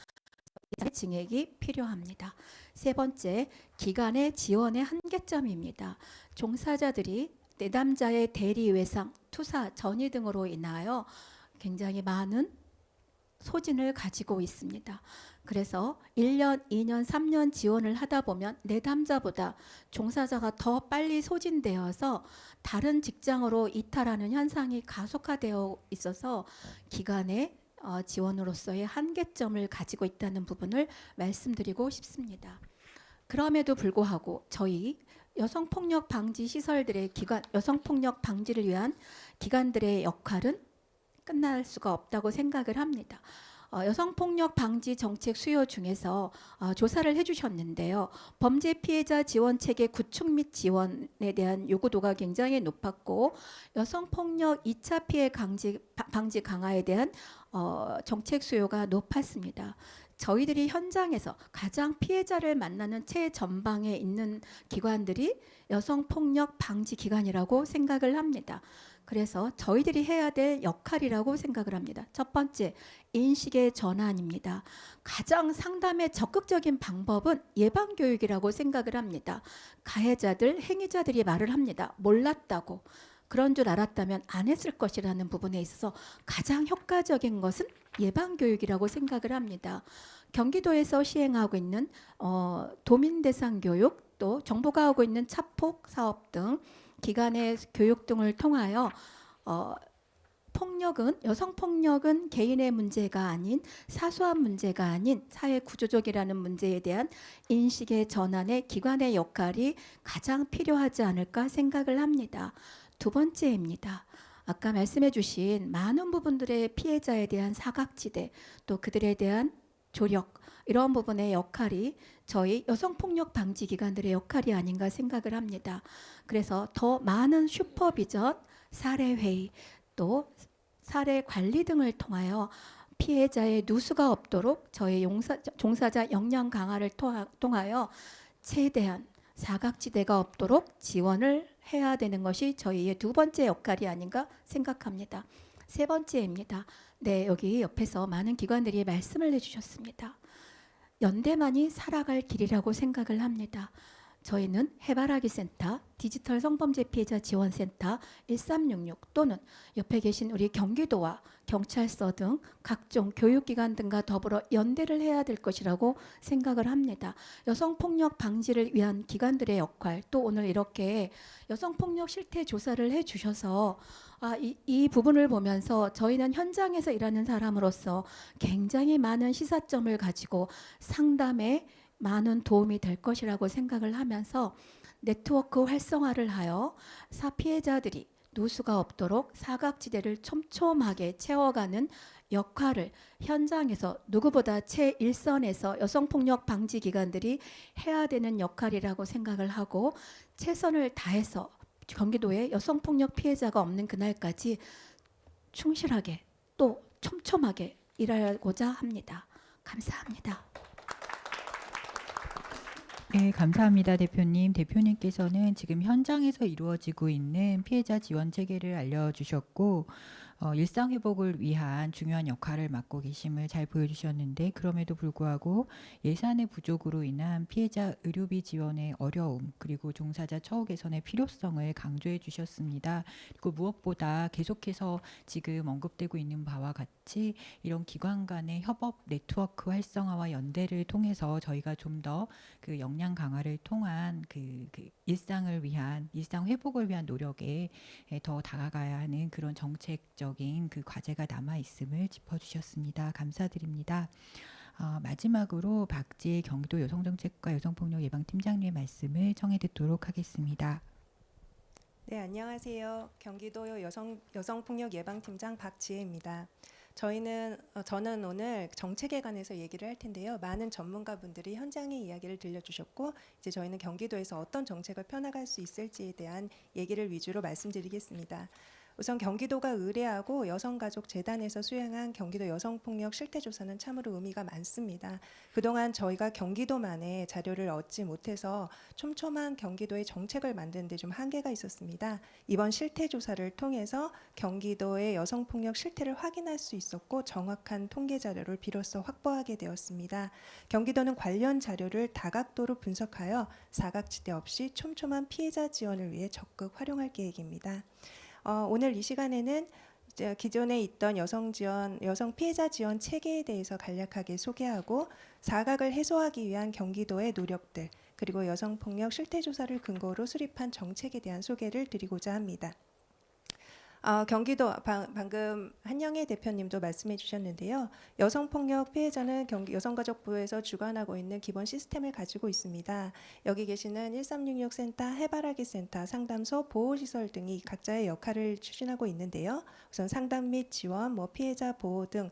증액이 필요합니다. 세 번째, 기관의 지원의 한계점입니다. 종사자들이 내담자의 대리 외상, 투사, 전이 등으로 인하여 굉장히 많은 소진을 가지고 있습니다. 그래서 1년, 2년, 3년 지원을 하다 보면 내담자보다 종사자가 더 빨리 소진되어서 다른 직장으로 이탈하는 현상이 가속화되어 있어서 기관의 지원으로서의 한계점을 가지고 있다는 부분을 말씀드리고 싶습니다. 그럼에도 불구하고 저희 여성폭력 방지 시설들의 여성폭력 방지를 위한 기관들의 역할은 끝날 수가 없다고 생각을 합니다. 여성폭력 방지 정책 수요 중에서 조사를 해주셨는데요. 범죄 피해자 지원 체계 구축 및 지원에 대한 요구도가 굉장히 높았고 여성폭력 2차 피해 방지 강화에 대한 정책 수요가 높았습니다. 저희들이 현장에서 가장 피해자를 만나는 최전방에 있는 기관들이 여성폭력 방지 기관이라고 생각을 합니다. 그래서 저희들이 해야 될 역할이라고 생각을 합니다. 첫 번째, 인식의 전환입니다. 가장 상담의 적극적인 방법은 예방교육이라고 생각을 합니다. 가해자들, 행위자들이 말을 합니다. 몰랐다고. 그런 줄 알았다면 안 했을 것이라는 부분에 있어서 가장 효과적인 것은 예방교육이라고 생각을 합니다. 경기도에서 시행하고 있는 도민대상교육, 또 정부가 하고 있는 차폭 사업 등 기관의 교육 등을 통하여 여성폭력은 개인의 문제가 아닌 사소한 문제가 아닌 사회 구조적이라는 문제에 대한 인식의 전환에 기관의 역할이 가장 필요하지 않을까 생각을 합니다. 두 번째입니다. 아까 말씀해 주신 많은 부분들의 피해자에 대한 사각지대, 또 그들에 대한 조력, 이런 부분의 역할이 저희 여성폭력 방지 기관들의 역할이 아닌가 생각을 합니다. 그래서 더 많은 슈퍼비전, 사례회의, 또 사례 관리 등을 통하여 피해자의 누수가 없도록 저희 종사자 역량 강화를 통하여 최대한 사각지대가 없도록 지원을 해야 되는 것이 저희의 두 번째 역할이 아닌가 생각합니다. 세 번째입니다. 네, 여기 옆에서 많은 기관들이 말씀을 해주셨습니다. 연대만이 살아갈 길이라고 생각을 합니다. 저희는 해바라기 센터, 디지털 성범죄 피해자 지원센터 1366 또는 옆에 계신 우리 경기도와 경찰서 등 각종 교육기관 등과 더불어 연대를 해야 될 것이라고 생각을 합니다. 여성폭력 방지를 위한 기관들의 역할, 또 오늘 이렇게 여성폭력 실태 조사를 해주셔서 이 부분을 보면서 저희는 현장에서 일하는 사람으로서 굉장히 많은 시사점을 가지고 상담에 많은 도움이 될 것이라고 생각을 하면서 네트워크 활성화를 하여 피해자들이 누수가 없도록 사각지대를 촘촘하게 채워가는 역할을 현장에서 누구보다 최일선에서 여성폭력 방지 기관들이 해야 되는 역할이라고 생각을 하고 최선을 다해서 경기도에 여성폭력 피해자가 없는 그날까지 충실하게 또 촘촘하게 일하고자 합니다. 감사합니다. 네, 감사합니다, 대표님. 대표님께서는 지금 현장에서 이루어지고 있는 피해자 지원 체계를 알려주셨고 일상 회복을 위한 중요한 역할을 맡고 계심을 잘 보여주셨는데, 그럼에도 불구하고 예산의 부족으로 인한 피해자 의료비 지원의 어려움, 그리고 종사자 처우 개선의 필요성을 강조해 주셨습니다. 그리고 무엇보다 계속해서 지금 언급되고 있는 바와 같이 이런 기관 간의 협업 네트워크 활성화와 연대를 통해서 저희가 좀 더 그 역량 강화를 통한 그 일상을 위한, 일상 회복을 위한 노력에 더 다가가야 하는 그런 정책적인 그 과제가 남아 있음을 짚어주셨습니다. 감사드립니다. 마지막으로 박지혜 경기도 여성정책과 여성폭력 예방팀장님의 말씀을 청해 듣도록 하겠습니다. 네, 안녕하세요. 경기도 여성폭력 예방팀장 박지혜입니다. 저는 오늘 정책에 관해서 얘기를 할 텐데요. 많은 전문가분들이 현장의 이야기를 들려주셨고, 이제 저희는 경기도에서 어떤 정책을 펴나갈 수 있을지에 대한 얘기를 위주로 말씀드리겠습니다. 우선 경기도가 의뢰하고 여성가족재단에서 수행한 경기도 여성폭력 실태조사는 참으로 의미가 많습니다. 그동안 저희가 경기도만의 자료를 얻지 못해서 촘촘한 경기도의 정책을 만드는 데 좀 한계가 있었습니다. 이번 실태조사를 통해서 경기도의 여성폭력 실태를 확인할 수 있었고, 정확한 통계 자료를 비로소 확보하게 되었습니다. 경기도는 관련 자료를 다각도로 분석하여 사각지대 없이 촘촘한 피해자 지원을 위해 적극 활용할 계획입니다. 오늘 이 시간에는 기존에 있던 여성 피해자 지원 체계에 대해서 간략하게 소개하고, 사각을 해소하기 위한 경기도의 노력들, 그리고 여성폭력 실태조사를 근거로 수립한 정책에 대한 소개를 드리고자 합니다. 경기도 방금 한영애 대표님도 말씀해 주셨는데요. 여성폭력 피해자는 여성가족부에서 주관하고 있는 기본 시스템을 가지고 있습니다. 여기 계시는 1366 센터, 해바라기 센터, 상담소, 보호시설 등이 각자의 역할을 추진하고 있는데요. 우선 상담 및 지원, 피해자 보호 등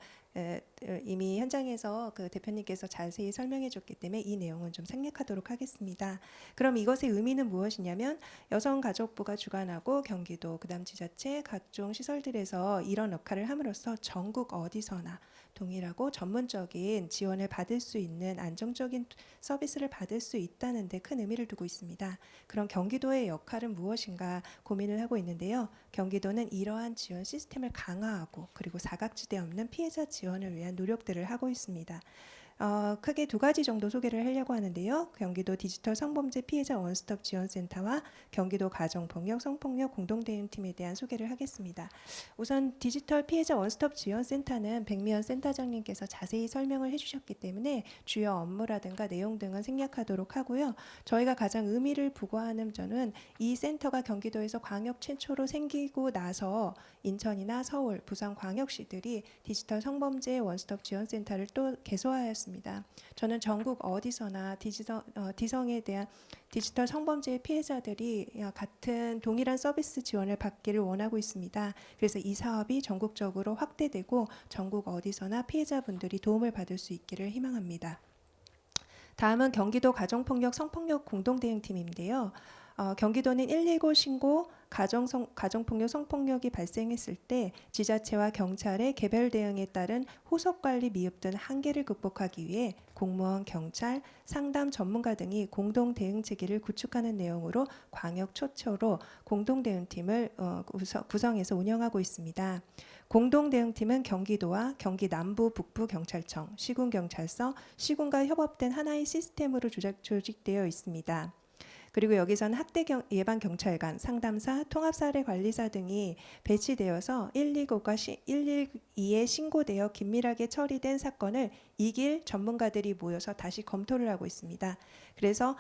이미 현장에서 그 대표님께서 자세히 설명해 줬기 때문에 이 내용은 좀 생략하도록 하겠습니다. 그럼 이것의 의미는 무엇이냐면, 여성가족부가 주관하고 경기도, 그다음 지자체, 각종 시설들에서 이런 역할을 함으로써 전국 어디서나 동일하고 전문적인 지원을 받을 수 있는 안정적인 서비스를 받을 수 있다는 데 큰 의미를 두고 있습니다. 그럼 경기도의 역할은 무엇인가 고민을 하고 있는데요. 경기도는 이러한 지원 시스템을 강화하고, 그리고 사각지대 없는 피해자 지원을 위한 노력들을 하고 있습니다. 크게 두 가지 정도 소개를 하려고 하는데요. 경기도 디지털 성범죄 피해자 원스톱 지원센터와 경기도 가정폭력 성폭력 공동대응팀에 대한 소개를 하겠습니다. 우선 디지털 피해자 원스톱 지원센터는 백미연 센터장님께서 자세히 설명을 해주셨기 때문에 주요 업무라든가 내용 등은 생략하도록 하고요. 저희가 가장 의미를 부과하는 점은 이 센터가 경기도에서 광역 최초로 생기고 나서 인천이나 서울, 부산 광역시들이 디지털 성범죄 원스톱 지원센터를 또 개소하였습니다. 저는 전국 어디서나 디성에 대한 디지털 성범죄 피해자들이 같은 동일한 서비스 지원을 받기를 원하고 있습니다. 그래서 이 사업이 전국적으로 확대되고 전국 어디서나 피해자분들이 도움을 받을 수 있기를 희망합니다. 다음은 경기도 가정폭력 성폭력 공동대응팀인데요. 경기도는 119 신고, 가정폭력 성폭력이 발생했을 때 지자체와 경찰의 개별 대응에 따른 후속관리 미흡 등 한계를 극복하기 위해 공무원, 경찰, 상담 전문가 등이 공동대응 체계를 구축하는 내용으로 광역 초초로 공동대응팀을 구성해서 운영하고 있습니다. 공동대응팀은 경기도와 경기 남부 북부 경찰청, 시군경찰서, 시군과 협업된 하나의 시스템으로 조직되어 있습니다. 그리고 여기서는 학대 예방 경찰관, 상담사, 통합사례관리사 등이 배치되어서 119가 112에 신고되어 긴밀하게 처리된 사건을 이길 전문가들이 모여서 다시 검토를 하고 있습니다. 그래서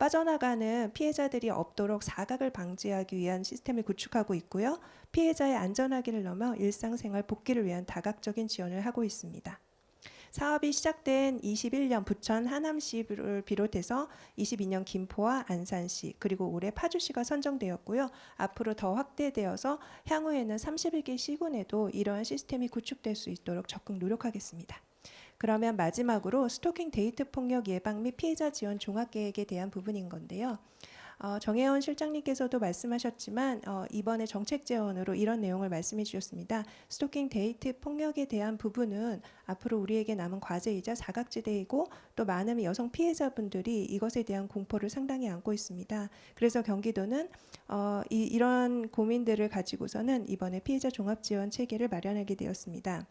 빠져나가는 피해자들이 없도록 사각을 방지하기 위한 시스템을 구축하고 있고요. 피해자의 안전하기를 넘어 일상생활 복귀를 위한 다각적인 지원을 하고 있습니다. 사업이 시작된 21년 부천 하남시를 비롯해서 22년 김포와 안산시 그리고 올해 파주시가 선정되었고요. 앞으로 더 확대되어서 향후에는 31개 시군에도 이러한 시스템이 구축될 수 있도록 적극 노력하겠습니다. 그러면 마지막으로 스토킹 데이트 폭력 예방 및 피해자 지원 종합계획에 대한 부분인 건데요. 정혜원 실장님께서도 말씀하셨지만 이번에 정책 제언으로 이런 내용을 말씀해 주셨습니다. 스토킹 데이트 폭력에 대한 부분은 앞으로 우리에게 남은 과제이자 사각지대이고 또 많은 여성 피해자분들이 이것에 대한 공포를 상당히 안고 있습니다. 그래서 경기도는 이런 고민들을 가지고서는 이번에 피해자 종합 지원 체계를 마련하게 되었습니다.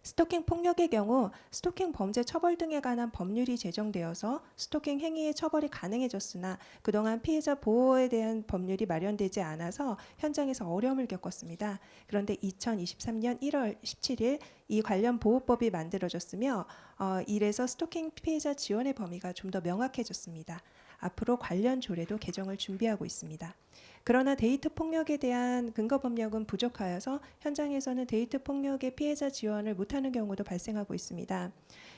스토킹 폭력의 경우 스토킹 범죄 처벌 등에 관한 법률이 제정되어서 스토킹 행위의 처벌이 가능해졌으나 그동안 피해자 보호에 대한 법률이 마련되지 않아서 현장에서 어려움을 겪었습니다. 그런데 2023년 1월 17일 이 관련 보호법이 만들어졌으며 이래서 스토킹 피해자 지원의 범위가 좀 더 명확해졌습니다. 앞으로 관련 조례도 개정을 준비하고 있습니다. 그러나 데이트 폭력에 대한 근거 법령은 부족하여서 현장에서는 데이트 폭력의 피해자 지원을 못하는 경우도 발생하고 있습니다.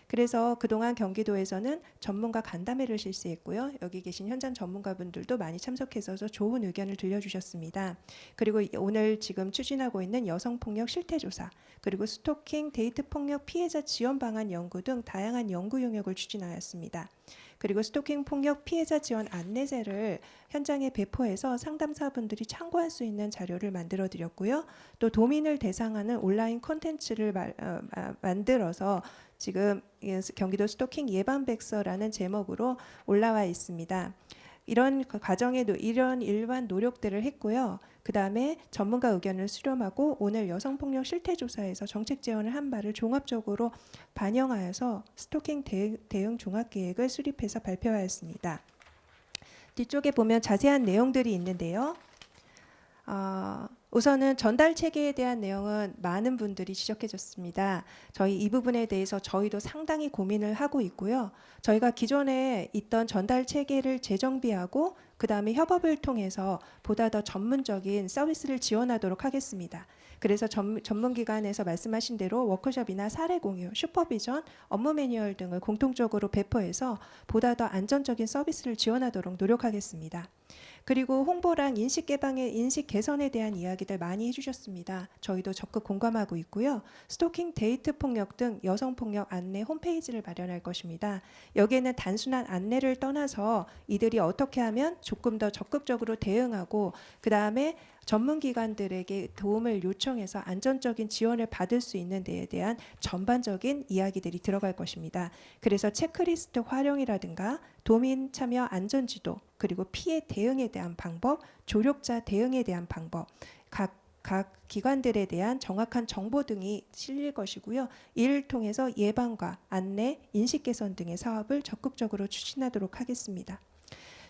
그래서 그동안 경기도에서는 전문가 간담회를 실시했고요. 여기 계신 현장 전문가분들도 많이 참석해서 좋은 의견을 들려주셨습니다. 그리고 오늘 지금 추진하고 있는 여성폭력 실태조사 그리고 스토킹 데이트 폭력 피해자 지원 방안 연구 등 다양한 연구 용역을 추진하였습니다. 그리고 스토킹 폭력 피해자 지원 안내세를 현장에 배포해서 상담사분들이 참고할 수 있는 자료를 만들어 드렸고요. 또 도민을 대상하는 온라인 콘텐츠를 만들어서 지금 경기도 스토킹 예방백서라는 제목으로 올라와 있습니다. 이런 과정에 이런 일반 노력들을 했고요. 그 다음에 전문가 의견을 수렴하고 오늘 여성폭력 실태조사에서 정책 제언을 한 바를 종합적으로 반영하여서 스토킹 대응 종합계획을 수립해서 발표하였습니다. 뒤쪽에 보면 자세한 내용들이 있는데요. 우선은 전달 체계에 대한 내용은 많은 분들이 지적해 줬습니다. 저희 이 부분에 대해서 저희도 상당히 고민을 하고 있고요. 저희가 기존에 있던 전달 체계를 재정비하고 그 다음에 협업을 통해서 보다 더 전문적인 서비스를 지원하도록 하겠습니다. 그래서 전문기관에서 말씀하신 대로 워크숍이나 사례 공유, 슈퍼비전, 업무 매뉴얼 등을 공통적으로 배포해서 보다 더 안전적인 서비스를 지원하도록 노력하겠습니다. 그리고 홍보랑 인식 개선에 대한 이야기들 많이 해주셨습니다. 저희도 적극 공감하고 있고요. 스토킹 데이트 폭력 등 여성 폭력 안내 홈페이지를 마련할 것입니다. 여기에는 단순한 안내를 떠나서 이들이 어떻게 하면 조금 더 적극적으로 대응하고 그 다음에 전문기관들에게 도움을 요청해서 안전적인 지원을 받을 수 있는 데에 대한 전반적인 이야기들이 들어갈 것입니다. 그래서 체크리스트 활용이라든가 도민 참여 안전지도 그리고 피해 대응에 대한 방법, 조력자 대응에 대한 방법, 각 기관들에 대한 정확한 정보 등이 실릴 것이고요. 이를 통해서 예방과 안내, 인식 개선 등의 사업을 적극적으로 추진하도록 하겠습니다.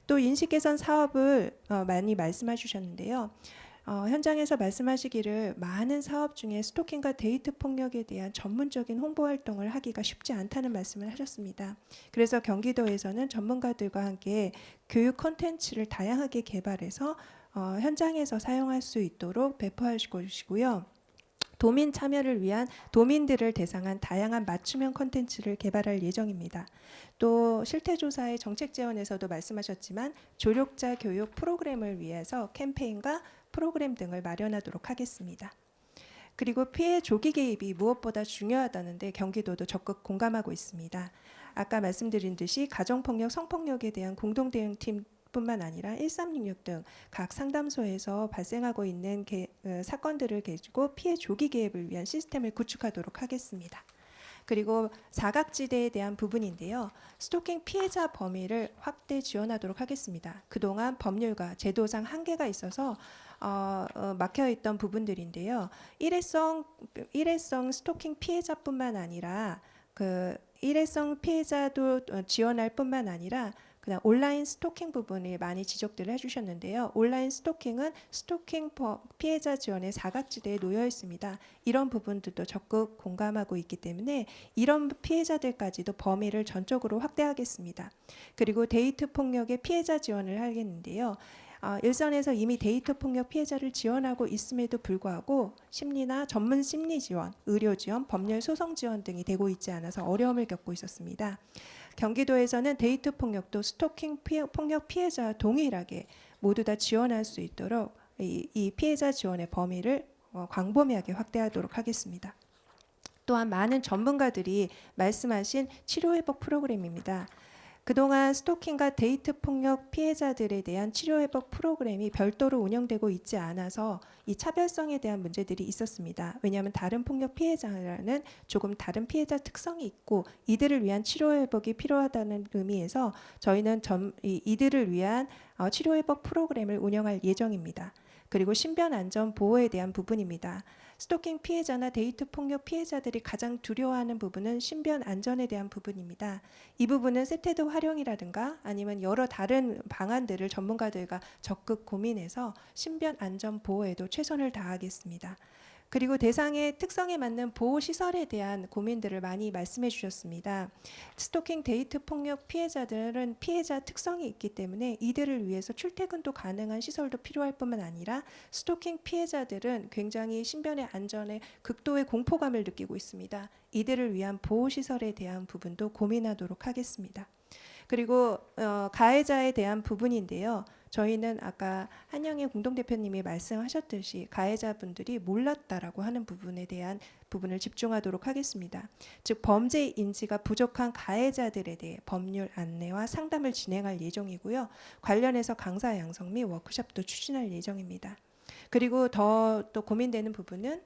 또 인식 개선 사업을 많이 말씀해 주셨는데요. 현장에서 말씀하시기를 많은 사업 중에 스토킹과 데이트 폭력에 대한 전문적인 홍보 활동을 하기가 쉽지 않다는 말씀을 하셨습니다. 그래서 경기도에서는 전문가들과 함께 교육 콘텐츠를 다양하게 개발해서 현장에서 사용할 수 있도록 배포할 것이고요. 도민 참여를 위한 도민들을 대상한 다양한 맞춤형 콘텐츠를 개발할 예정입니다. 또 실태조사의 정책 제언에서도 말씀하셨지만 조력자 교육 프로그램을 위해서 캠페인과 프로그램 등을 마련하도록 하겠습니다. 그리고 피해 조기 개입이 무엇보다 중요하다는데 경기도도 적극 공감하고 있습니다. 아까 말씀드린 듯이 가정폭력, 성폭력에 대한 공동대응팀 뿐만 아니라 1366 등 각 상담소에서 발생하고 있는 사건들을 가지고 피해 조기 개입을 위한 시스템을 구축하도록 하겠습니다. 그리고 사각지대에 대한 부분인데요. 스토킹 피해자 범위를 확대 지원하도록 하겠습니다. 그동안 법률과 제도상 한계가 있어서 막혀있던 부분들인데요. 일회성 스토킹 피해자뿐만 아니라 일회성 피해자도 지원할 뿐만 아니라 그다음 온라인 스토킹 부분이 많이 지적들을 해주셨는데요. 온라인 스토킹은 스토킹 피해자 지원의 사각지대에 놓여 있습니다. 이런 부분들도 적극 공감하고 있기 때문에 이런 피해자들까지도 범위를 전적으로 확대하겠습니다. 그리고 데이트 폭력의 피해자 지원을 하겠는데요. 일선에서 이미 데이트 폭력 피해자를 지원하고 있음에도 불구하고 심리나 전문 심리 지원, 의료 지원, 법률 소송 지원 등이 되고 있지 않아서 어려움을 겪고 있었습니다. 경기도에서는 데이트 폭력도 스토킹 폭력 피해자와 동일하게 모두 다 지원할 수 있도록 이 피해자 지원의 범위를 광범위하게 확대하도록 하겠습니다. 또한 많은 전문가들이 말씀하신 치료회복 프로그램입니다. 그동안 스토킹과 데이트 폭력 피해자들에 대한 치료회복 프로그램이 별도로 운영되고 있지 않아서 이 차별성에 대한 문제들이 있었습니다. 왜냐하면 다른 폭력 피해자라는 조금 다른 피해자 특성이 있고 이들을 위한 치료회복이 필요하다는 의미에서 저희는 이들을 위한 치료회복 프로그램을 운영할 예정입니다. 그리고 신변 안전 보호에 대한 부분입니다. 스토킹 피해자나 데이트 폭력 피해자들이 가장 두려워하는 부분은 신변 안전에 대한 부분입니다. 이 부분은 세테드 활용이라든가 아니면 여러 다른 방안들을 전문가들과 적극 고민해서 신변 안전 보호에도 최선을 다하겠습니다. 그리고 대상의 특성에 맞는 보호시설에 대한 고민들을 많이 말씀해 주셨습니다. 스토킹 데이트 폭력 피해자들은 피해자 특성이 있기 때문에 이들을 위해서 출퇴근도 가능한 시설도 필요할 뿐만 아니라 스토킹 피해자들은 굉장히 신변의 안전에 극도의 공포감을 느끼고 있습니다. 이들을 위한 보호시설에 대한 부분도 고민하도록 하겠습니다. 그리고 가해자에 대한 부분인데요. 저희는 아까 한영희 공동대표님이 말씀하셨듯이 가해자분들이 몰랐다라고 하는 부분에 대한 부분을 집중하도록 하겠습니다. 즉 범죄 인지가 부족한 가해자들에 대해 법률 안내와 상담을 진행할 예정이고요. 관련해서 강사 양성 및 워크숍도 추진할 예정입니다. 그리고 더 또 고민되는 부분은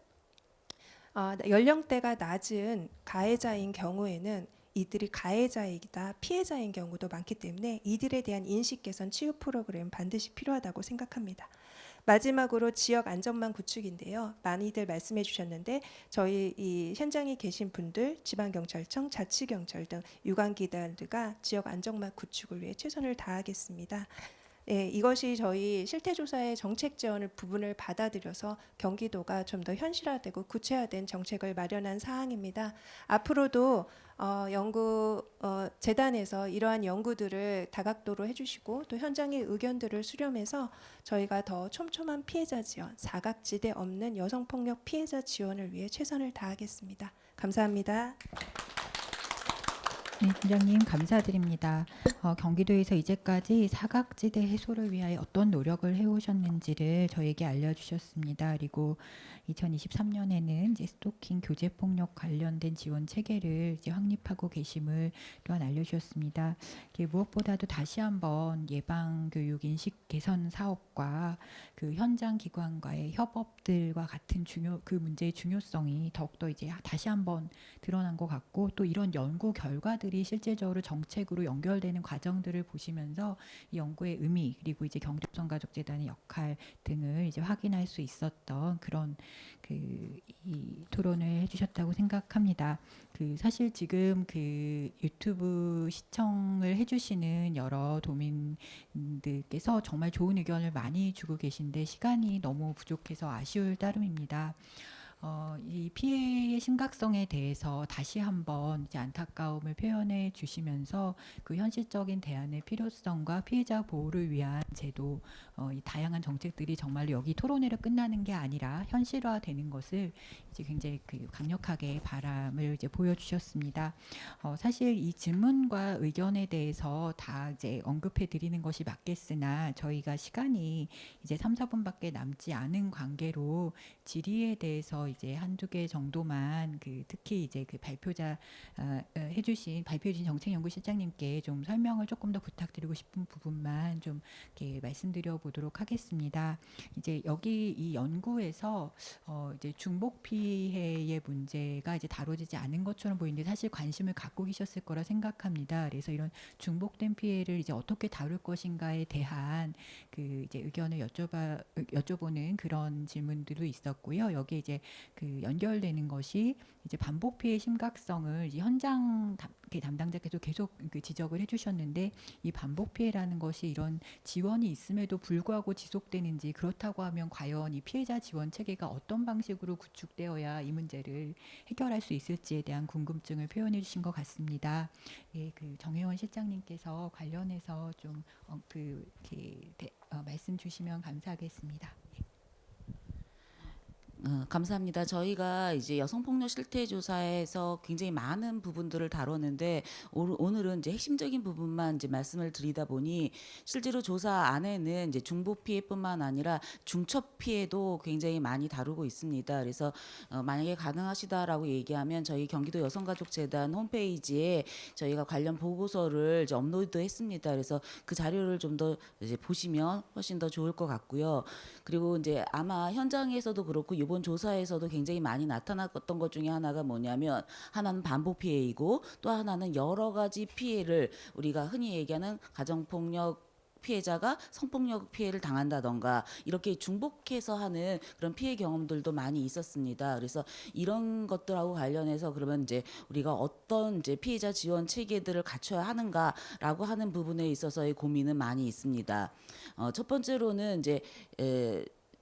연령대가 낮은 가해자인 경우에는 이들이 가해자이다 피해자인 경우도 많기 때문에 이들에 대한 인식 개선 치유 프로그램 반드시 필요하다고 생각합니다. 마지막으로 지역 안전망 구축인데요. 많이들 말씀해 주셨는데 저희 이 현장에 계신 분들, 지방경찰청, 자치경찰 등 유관기관들과 지역 안전망 구축을 위해 최선을 다하겠습니다. 네, 이것이 저희 실태조사의 정책 지원을 부분을 받아들여서 경기도가 좀 더 현실화되고 구체화된 정책을 마련한 사항입니다. 앞으로도 재단에서 이러한 연구들을 다각도로 해주시고 또 현장의 의견들을 수렴해서 저희가 더 촘촘한 피해자 지원, 사각지대 없는 여성폭력 피해자 지원을 위해 최선을 다하겠습니다. 감사합니다. 네, 팀장님 감사드립니다. 경기도에서 이제까지 사각지대 해소를 위하여 어떤 노력을 해오셨는지를 저에게 알려주셨습니다. 그리고 2023년에는 이제 스토킹 교제 폭력 관련된 지원 체계를 이제 확립하고 계심을 또한 알려주셨습니다. 무엇보다도 다시 한번 예방 교육 인식 개선 사업과 그 현장 기관과의 협업들과 같은 그 문제의 중요성이 더욱더 이제 다시 한번 드러난 것 같고 또 이런 연구 결과들이 실제적으로 정책으로 연결되는 과정들을 보시면서 이 연구의 의미 그리고 이제 경기도 여성가족재단의 역할 등을 이제 확인할 수 있었던 그런 이 토론을 해주셨다고 생각합니다. 사실 지금 유튜브 시청을 해주시는 여러 도민들께서 정말 좋은 의견을 많이 주고 계신데 시간이 너무 부족해서 아쉬울 따름입니다. 이 피해의 심각성에 대해서 다시 한번 이제 안타까움을 표현해 주시면서 그 현실적인 대안의 필요성과 피해자 보호를 위한 제도, 이 다양한 정책들이 정말로 여기 토론회로 끝나는 게 아니라 현실화되는 것을 이제 굉장히 강력하게 바람을 이제 보여주셨습니다. 사실 이 질문과 의견에 대해서 다 이제 언급해 드리는 것이 맞겠으나 저희가 시간이 이제 3, 4분밖에 남지 않은 관계로 질의에 대해서 이제 한두 개 정도만 특히 이제 발표해 주신 정책연구실장님께 좀 설명을 조금 더 부탁드리고 싶은 부분만 좀 이렇게 말씀드려 보도록 하겠습니다. 이제 여기 이 연구에서 이제 중복 피해의 문제가 이제 다뤄지지 않은 것처럼 보이는데 사실 관심을 갖고 계셨을 거라 생각합니다. 그래서 이런 중복된 피해를 이제 어떻게 다룰 것인가에 대한 이제 의견을 여쭤보는 그런 질문들도 있었고요. 여기에 이제 그 연결되는 것이 이제 반복 피해 심각성을 이 현장 담당자께서 계속 그 지적을 해주셨는데, 이 반복 피해라는 것이 이런 지원이 있음에도 불구하고 지속되는지, 그렇다고 하면 과연 이 피해자 지원 체계가 어떤 방식으로 구축되어야 이 문제를 해결할 수 있을지에 대한 궁금증을 표현해 주신 것 같습니다. 예, 그 정혜원 실장님께서 관련해서 좀 말씀 주시면 감사하겠습니다. 감사합니다. 저희가 이제 여성폭력 실태 조사에서 굉장히 많은 부분들을 다뤘는데 오늘은 이제 핵심적인 부분만 이제 말씀을 드리다 보니, 실제로 조사 안에는 이제 중복 피해뿐만 아니라 중첩 피해도 굉장히 많이 다루고 있습니다. 그래서 만약에 가능하시다라고 얘기하면 저희 경기도 여성가족재단 홈페이지에 저희가 관련 보고서를 이제 업로드했습니다. 그래서 그 자료를 좀 더 이제 보시면 훨씬 더 좋을 것 같고요. 그리고 이제 아마 현장에서도 그렇고 이번 조사에서도 굉장히 많이 나타났던 것 중에 하나가 뭐냐면, 하나는 반복 피해이고 또 하나는 여러 가지 피해를, 우리가 흔히 얘기하는 가정폭력 피해자가 성폭력 피해를 당한다던가 이렇게 중복해서 하는 그런 피해 경험들도 많이 있었습니다. 그래서 이런 것들하고 관련해서 그러면 이제 우리가 어떤 이제 피해자 지원 체계들을 갖춰야 하는가라고 하는 부분에 있어서의 고민은 많이 있습니다. 첫 번째로는 이제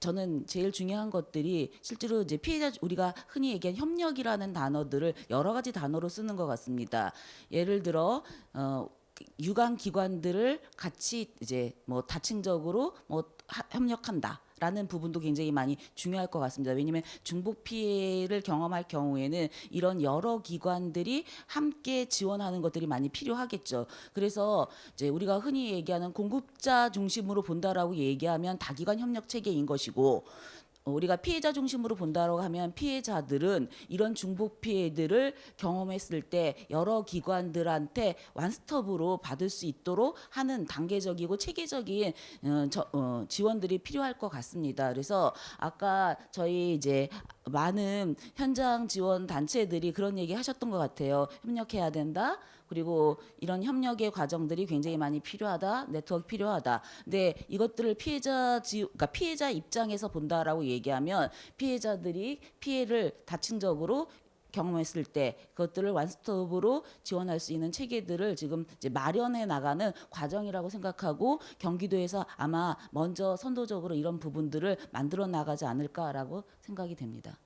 저는 제일 중요한 것들이 실제로 이제 피해자, 우리가 흔히 얘기하는 협력이라는 단어들을 여러 가지 단어로 쓰는 것 같습니다. 예를 들어 유관 기관들을 같이 이제 뭐 다층적으로 뭐 협력한다. 라는 부분도 굉장히 많이 중요할 것 같습니다. 왜냐하면 중복 피해를 경험할 경우에는 이런 여러 기관들이 함께 지원하는 것들이 많이 필요하겠죠. 그래서 이제 우리가 흔히 얘기하는 공급자 중심으로 본다라고 얘기하면 다기관 협력 체계인 것이고, 우리가 피해자 중심으로 본다고 하면 피해자들은 이런 중복 피해들을 경험했을 때 여러 기관들한테 완스톱으로 받을 수 있도록 하는 단계적이고 체계적인 지원들이 필요할 것 같습니다. 그래서 아까 저희 이제 많은 현장 지원 단체들이 그런 얘기 하셨던 것 같아요. 협력해야 된다. 그리고 이런 협력의 과정들이 굉장히 많이 필요하다, 네트워크 필요하다. 근데 이것들을 그러니까 피해자 입장에서 본다라고 얘기하면, 피해자들이 피해를 다층적으로 경험했을 때 그것들을 완스톱으로 지원할 수 있는 체계들을 지금 이제 마련해 나가는 과정이라고 생각하고, 경기도에서 아마 먼저 선도적으로 이런 부분들을 만들어 나가지 않을까라고 생각이 됩니다.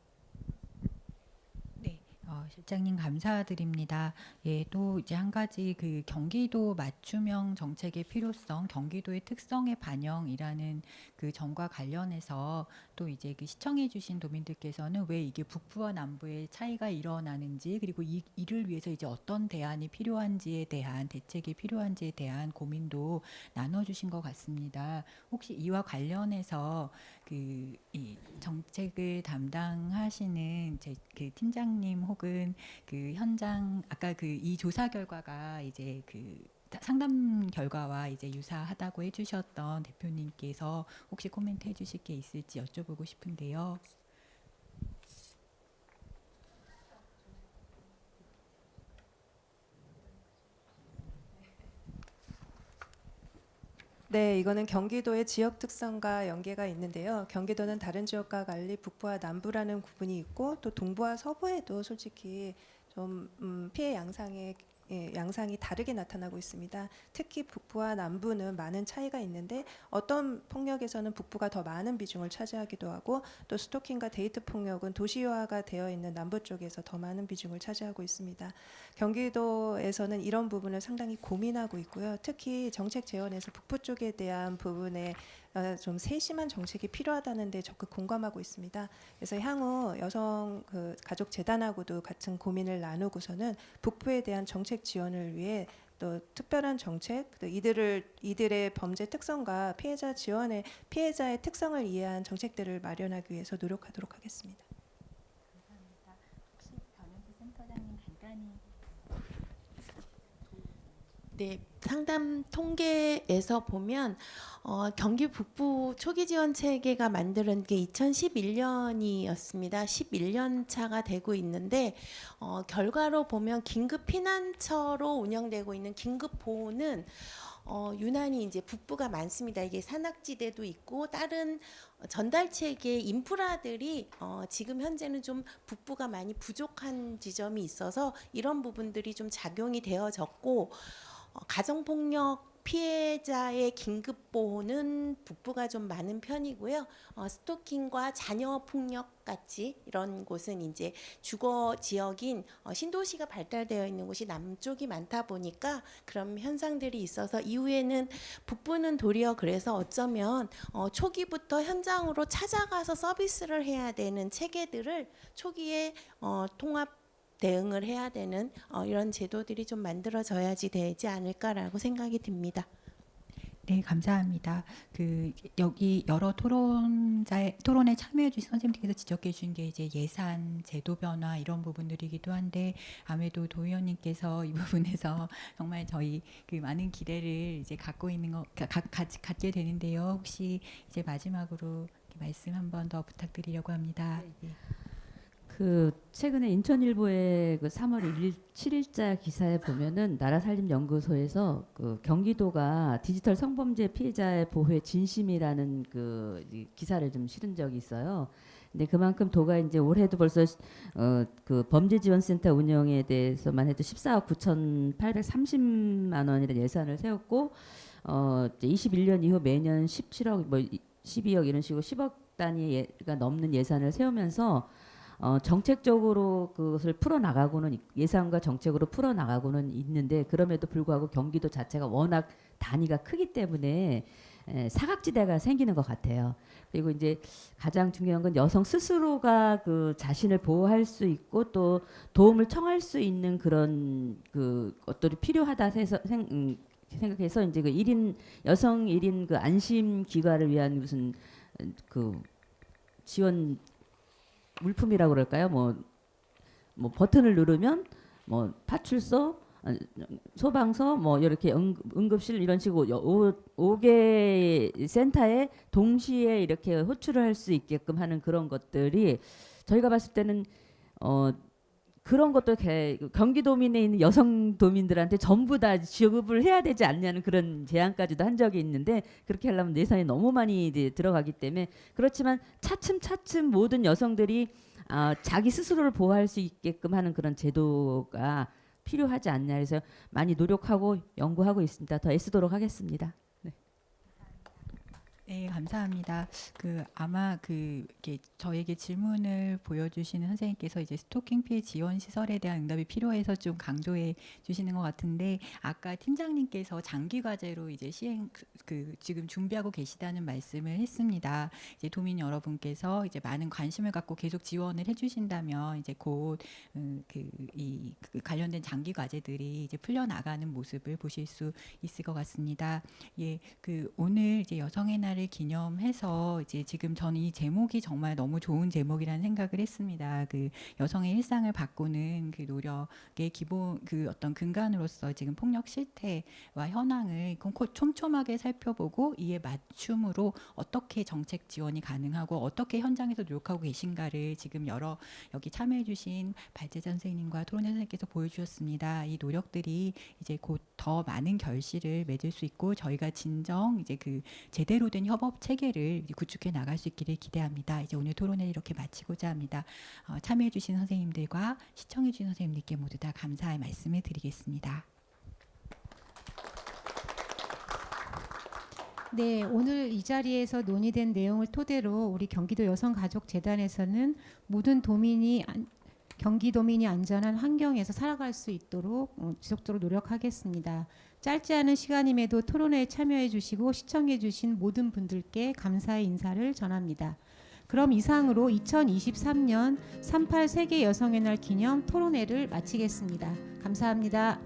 실장님 감사드립니다. 예, 또 이제 한 가지 그 경기도 맞춤형 정책의 필요성, 경기도의 특성의 반영이라는 그 점과 관련해서 또 이제 그 시청해주신 도민들께서는 왜 이게 북부와 남부의 차이가 일어나는지, 그리고 이를 위해서 이제 어떤 대안이 필요한지에 대한, 대책이 필요한지에 대한 고민도 나눠주신 것 같습니다. 혹시 이와 관련해서 그 이 정책을 담당하시는 그 팀장님 혹은 그 현장, 아까 그 이 조사 결과가 이제 그 상담 결과와 이제 유사하다고 해주셨던 대표님께서 혹시 코멘트 해주실 게 있을지 여쭤보고 싶은데요. 네, 이거는 경기도의 지역 특성과 연계가 있는데요. 경기도는 다른 지역과 달리 북부와 남부라는 구분이 있고, 또 동부와 서부에도 솔직히 좀 피해 양상이 다르게 나타나고 있습니다. 특히 북부와 남부는 많은 차이가 있는데, 어떤 폭력에서는 북부가 더 많은 비중을 차지하기도 하고, 또 스토킹과 데이트 폭력은 도시화가 되어 있는 남부 쪽에서 더 많은 비중을 차지하고 있습니다. 경기도에서는 이런 부분을 상당히 고민하고 있고요. 특히 정책 재원에서 북부 쪽에 대한 부분에 좀 세심한 정책이 필요하다는 데 적극 공감하고 있습니다. 그래서 향후 여성 그 가족 재단하고도 같은 고민을 나누고서는 북부에 대한 정책 지원을 위해 또 특별한 정책, 또 이들의 범죄 특성과 피해자 지원의 피해자의 특성을 이해한 정책들을 마련하기 위해서 노력하도록 하겠습니다. 감사합니다. 혹시 변현태 센터장님 간단히. 네, 상담 통계에서 보면 경기 북부 초기 지원 체계가 만드는 게 2011년이었습니다. 11년 차가 되고 있는데 결과로 보면 긴급 피난처로 운영되고 있는 긴급 보호는 유난히 이제 북부가 많습니다. 이게 산악지대도 있고 다른 전달 체계 인프라들이 지금 현재는 좀 북부가 많이 부족한 지점이 있어서 이런 부분들이 좀 작용이 되어졌고 가정폭력 피해자의 긴급 보호는 북부가 좀 많은 편이고요. 스토킹과 자녀 폭력 같이 이런 곳은 이제 주거 지역인 신도시가 발달되어 있는 곳이 남쪽이 많다 보니까 그런 현상들이 있어서 이후에는 북부는 도리어 그래서 어쩌면 초기부터 현장으로 찾아가서 서비스를 해야 되는 체계들을 초기에 통합 대응을 해야 되는 이런 제도들이 좀 만들어져야지 되지 않을까라고 생각이 듭니다. 네, 감사합니다. 여기 여러 토론에 참여해 주신 선생님께서 지적해 주신 게 이제 예산, 제도 변화 이런 부분들이기도 한데 아무래도 도 의원님께서 이 부분에서 정말 저희 많은 기대를 이제 갖고 있는 갖게 되는데요. 혹시 이제 마지막으로 말씀 한 번 더 부탁드리려고 합니다. 네. 최근에 인천일보의 3월 7일자 기사에 보면은 나라살림연구소에서 경기도가 디지털 성범죄 피해자의 보호에 진심이라는 기사를 좀 실은 적이 있어요. 근데 그만큼 도가 이제 올해도 벌써 범죄지원센터 운영에 대해서만 해도 14억 9,830만 원이라는 예산을 세웠고 이제 21년 이후 매년 17억 12억 이런 식으로 10억 단위가 넘는 예산을 세우면서 정책적으로 그것을 풀어나가고는 예산과 정책으로 풀어나가고는 있는데 그럼에도 불구하고 경기도 자체가 워낙 단위가 크기 때문에 사각지대가 생기는 것 같아요. 그리고 이제 가장 중요한 건 여성 스스로가 자신을 보호할 수 있고 또 도움을 청할 수 있는 그런 것들이 필요하다 해서 생각해서 이제 여성 1인 안심 귀가를 위한 무슨 지원 물품이라고 그럴까요? 뭐 버튼을 누르면 파출소, 소방서, 이렇게 응급실 이런 식으로 5개 센터에 동시에 이렇게 호출을 할 수 있게끔 하는 그런 것들이 저희가 봤을 때는 그런 것도 경기도민에 있는 여성도민들한테 전부 다 지급을 해야 되지 않냐는 그런 제안까지도 한 적이 있는데 그렇게 하려면 예산이 너무 많이 들어가기 때문에 그렇지만 차츰 모든 여성들이 자기 스스로를 보호할 수 있게끔 하는 그런 제도가 필요하지 않냐 해서 많이 노력하고 연구하고 있습니다. 더 애쓰도록 하겠습니다. 네. 네, 감사합니다. 아마 저에게 질문을 보여주시는 선생님께서 이제 스토킹 피해 지원 시설에 대한 응답이 필요해서 좀 강조해 주시는 것 같은데 아까 팀장님께서 장기 과제로 이제 지금 준비하고 계시다는 말씀을 했습니다. 이제 도민 여러분께서 이제 많은 관심을 갖고 계속 지원을 해주신다면 이제 곧 관련된 장기 과제들이 이제 풀려 나가는 모습을 보실 수 있을 것 같습니다. 예, 오늘 이제 여성의 날 기념해서 이제 지금 저는 이 제목이 정말 너무 좋은 제목이라는 생각을 했습니다. 여성의 일상을 바꾸는 노력의 기본 어떤 근간으로서 지금 폭력 실태와 현황을 촘촘하게 살펴보고 이에 맞춤으로 어떻게 정책 지원이 가능하고 어떻게 현장에서 노력하고 계신가를 지금 여기 참여해주신 발제자 선생님과 토론회 선생님께서 보여주셨습니다. 이 노력들이 이제 곧 더 많은 결실을 맺을 수 있고 저희가 진정 이제 제대로 된 협업 체계를 구축해 나갈 수 있기를 기대합니다. 이제 오늘 토론회를 이렇게 마치고자 합니다. 참여해주신 선생님들과 시청해주신 선생님들께 모두 다 감사의 말씀을 드리겠습니다. 네, 오늘 이 자리에서 논의된 내용을 토대로 우리 경기도 여성가족재단에서는 모든 경기도민이 안전한 환경에서 살아갈 수 있도록 지속적으로 노력하겠습니다. 짧지 않은 시간임에도 토론회에 참여해 주시고 시청해 주신 모든 분들께 감사의 인사를 전합니다. 그럼 이상으로 2023년 38 세계 여성의 날 기념 토론회를 마치겠습니다. 감사합니다.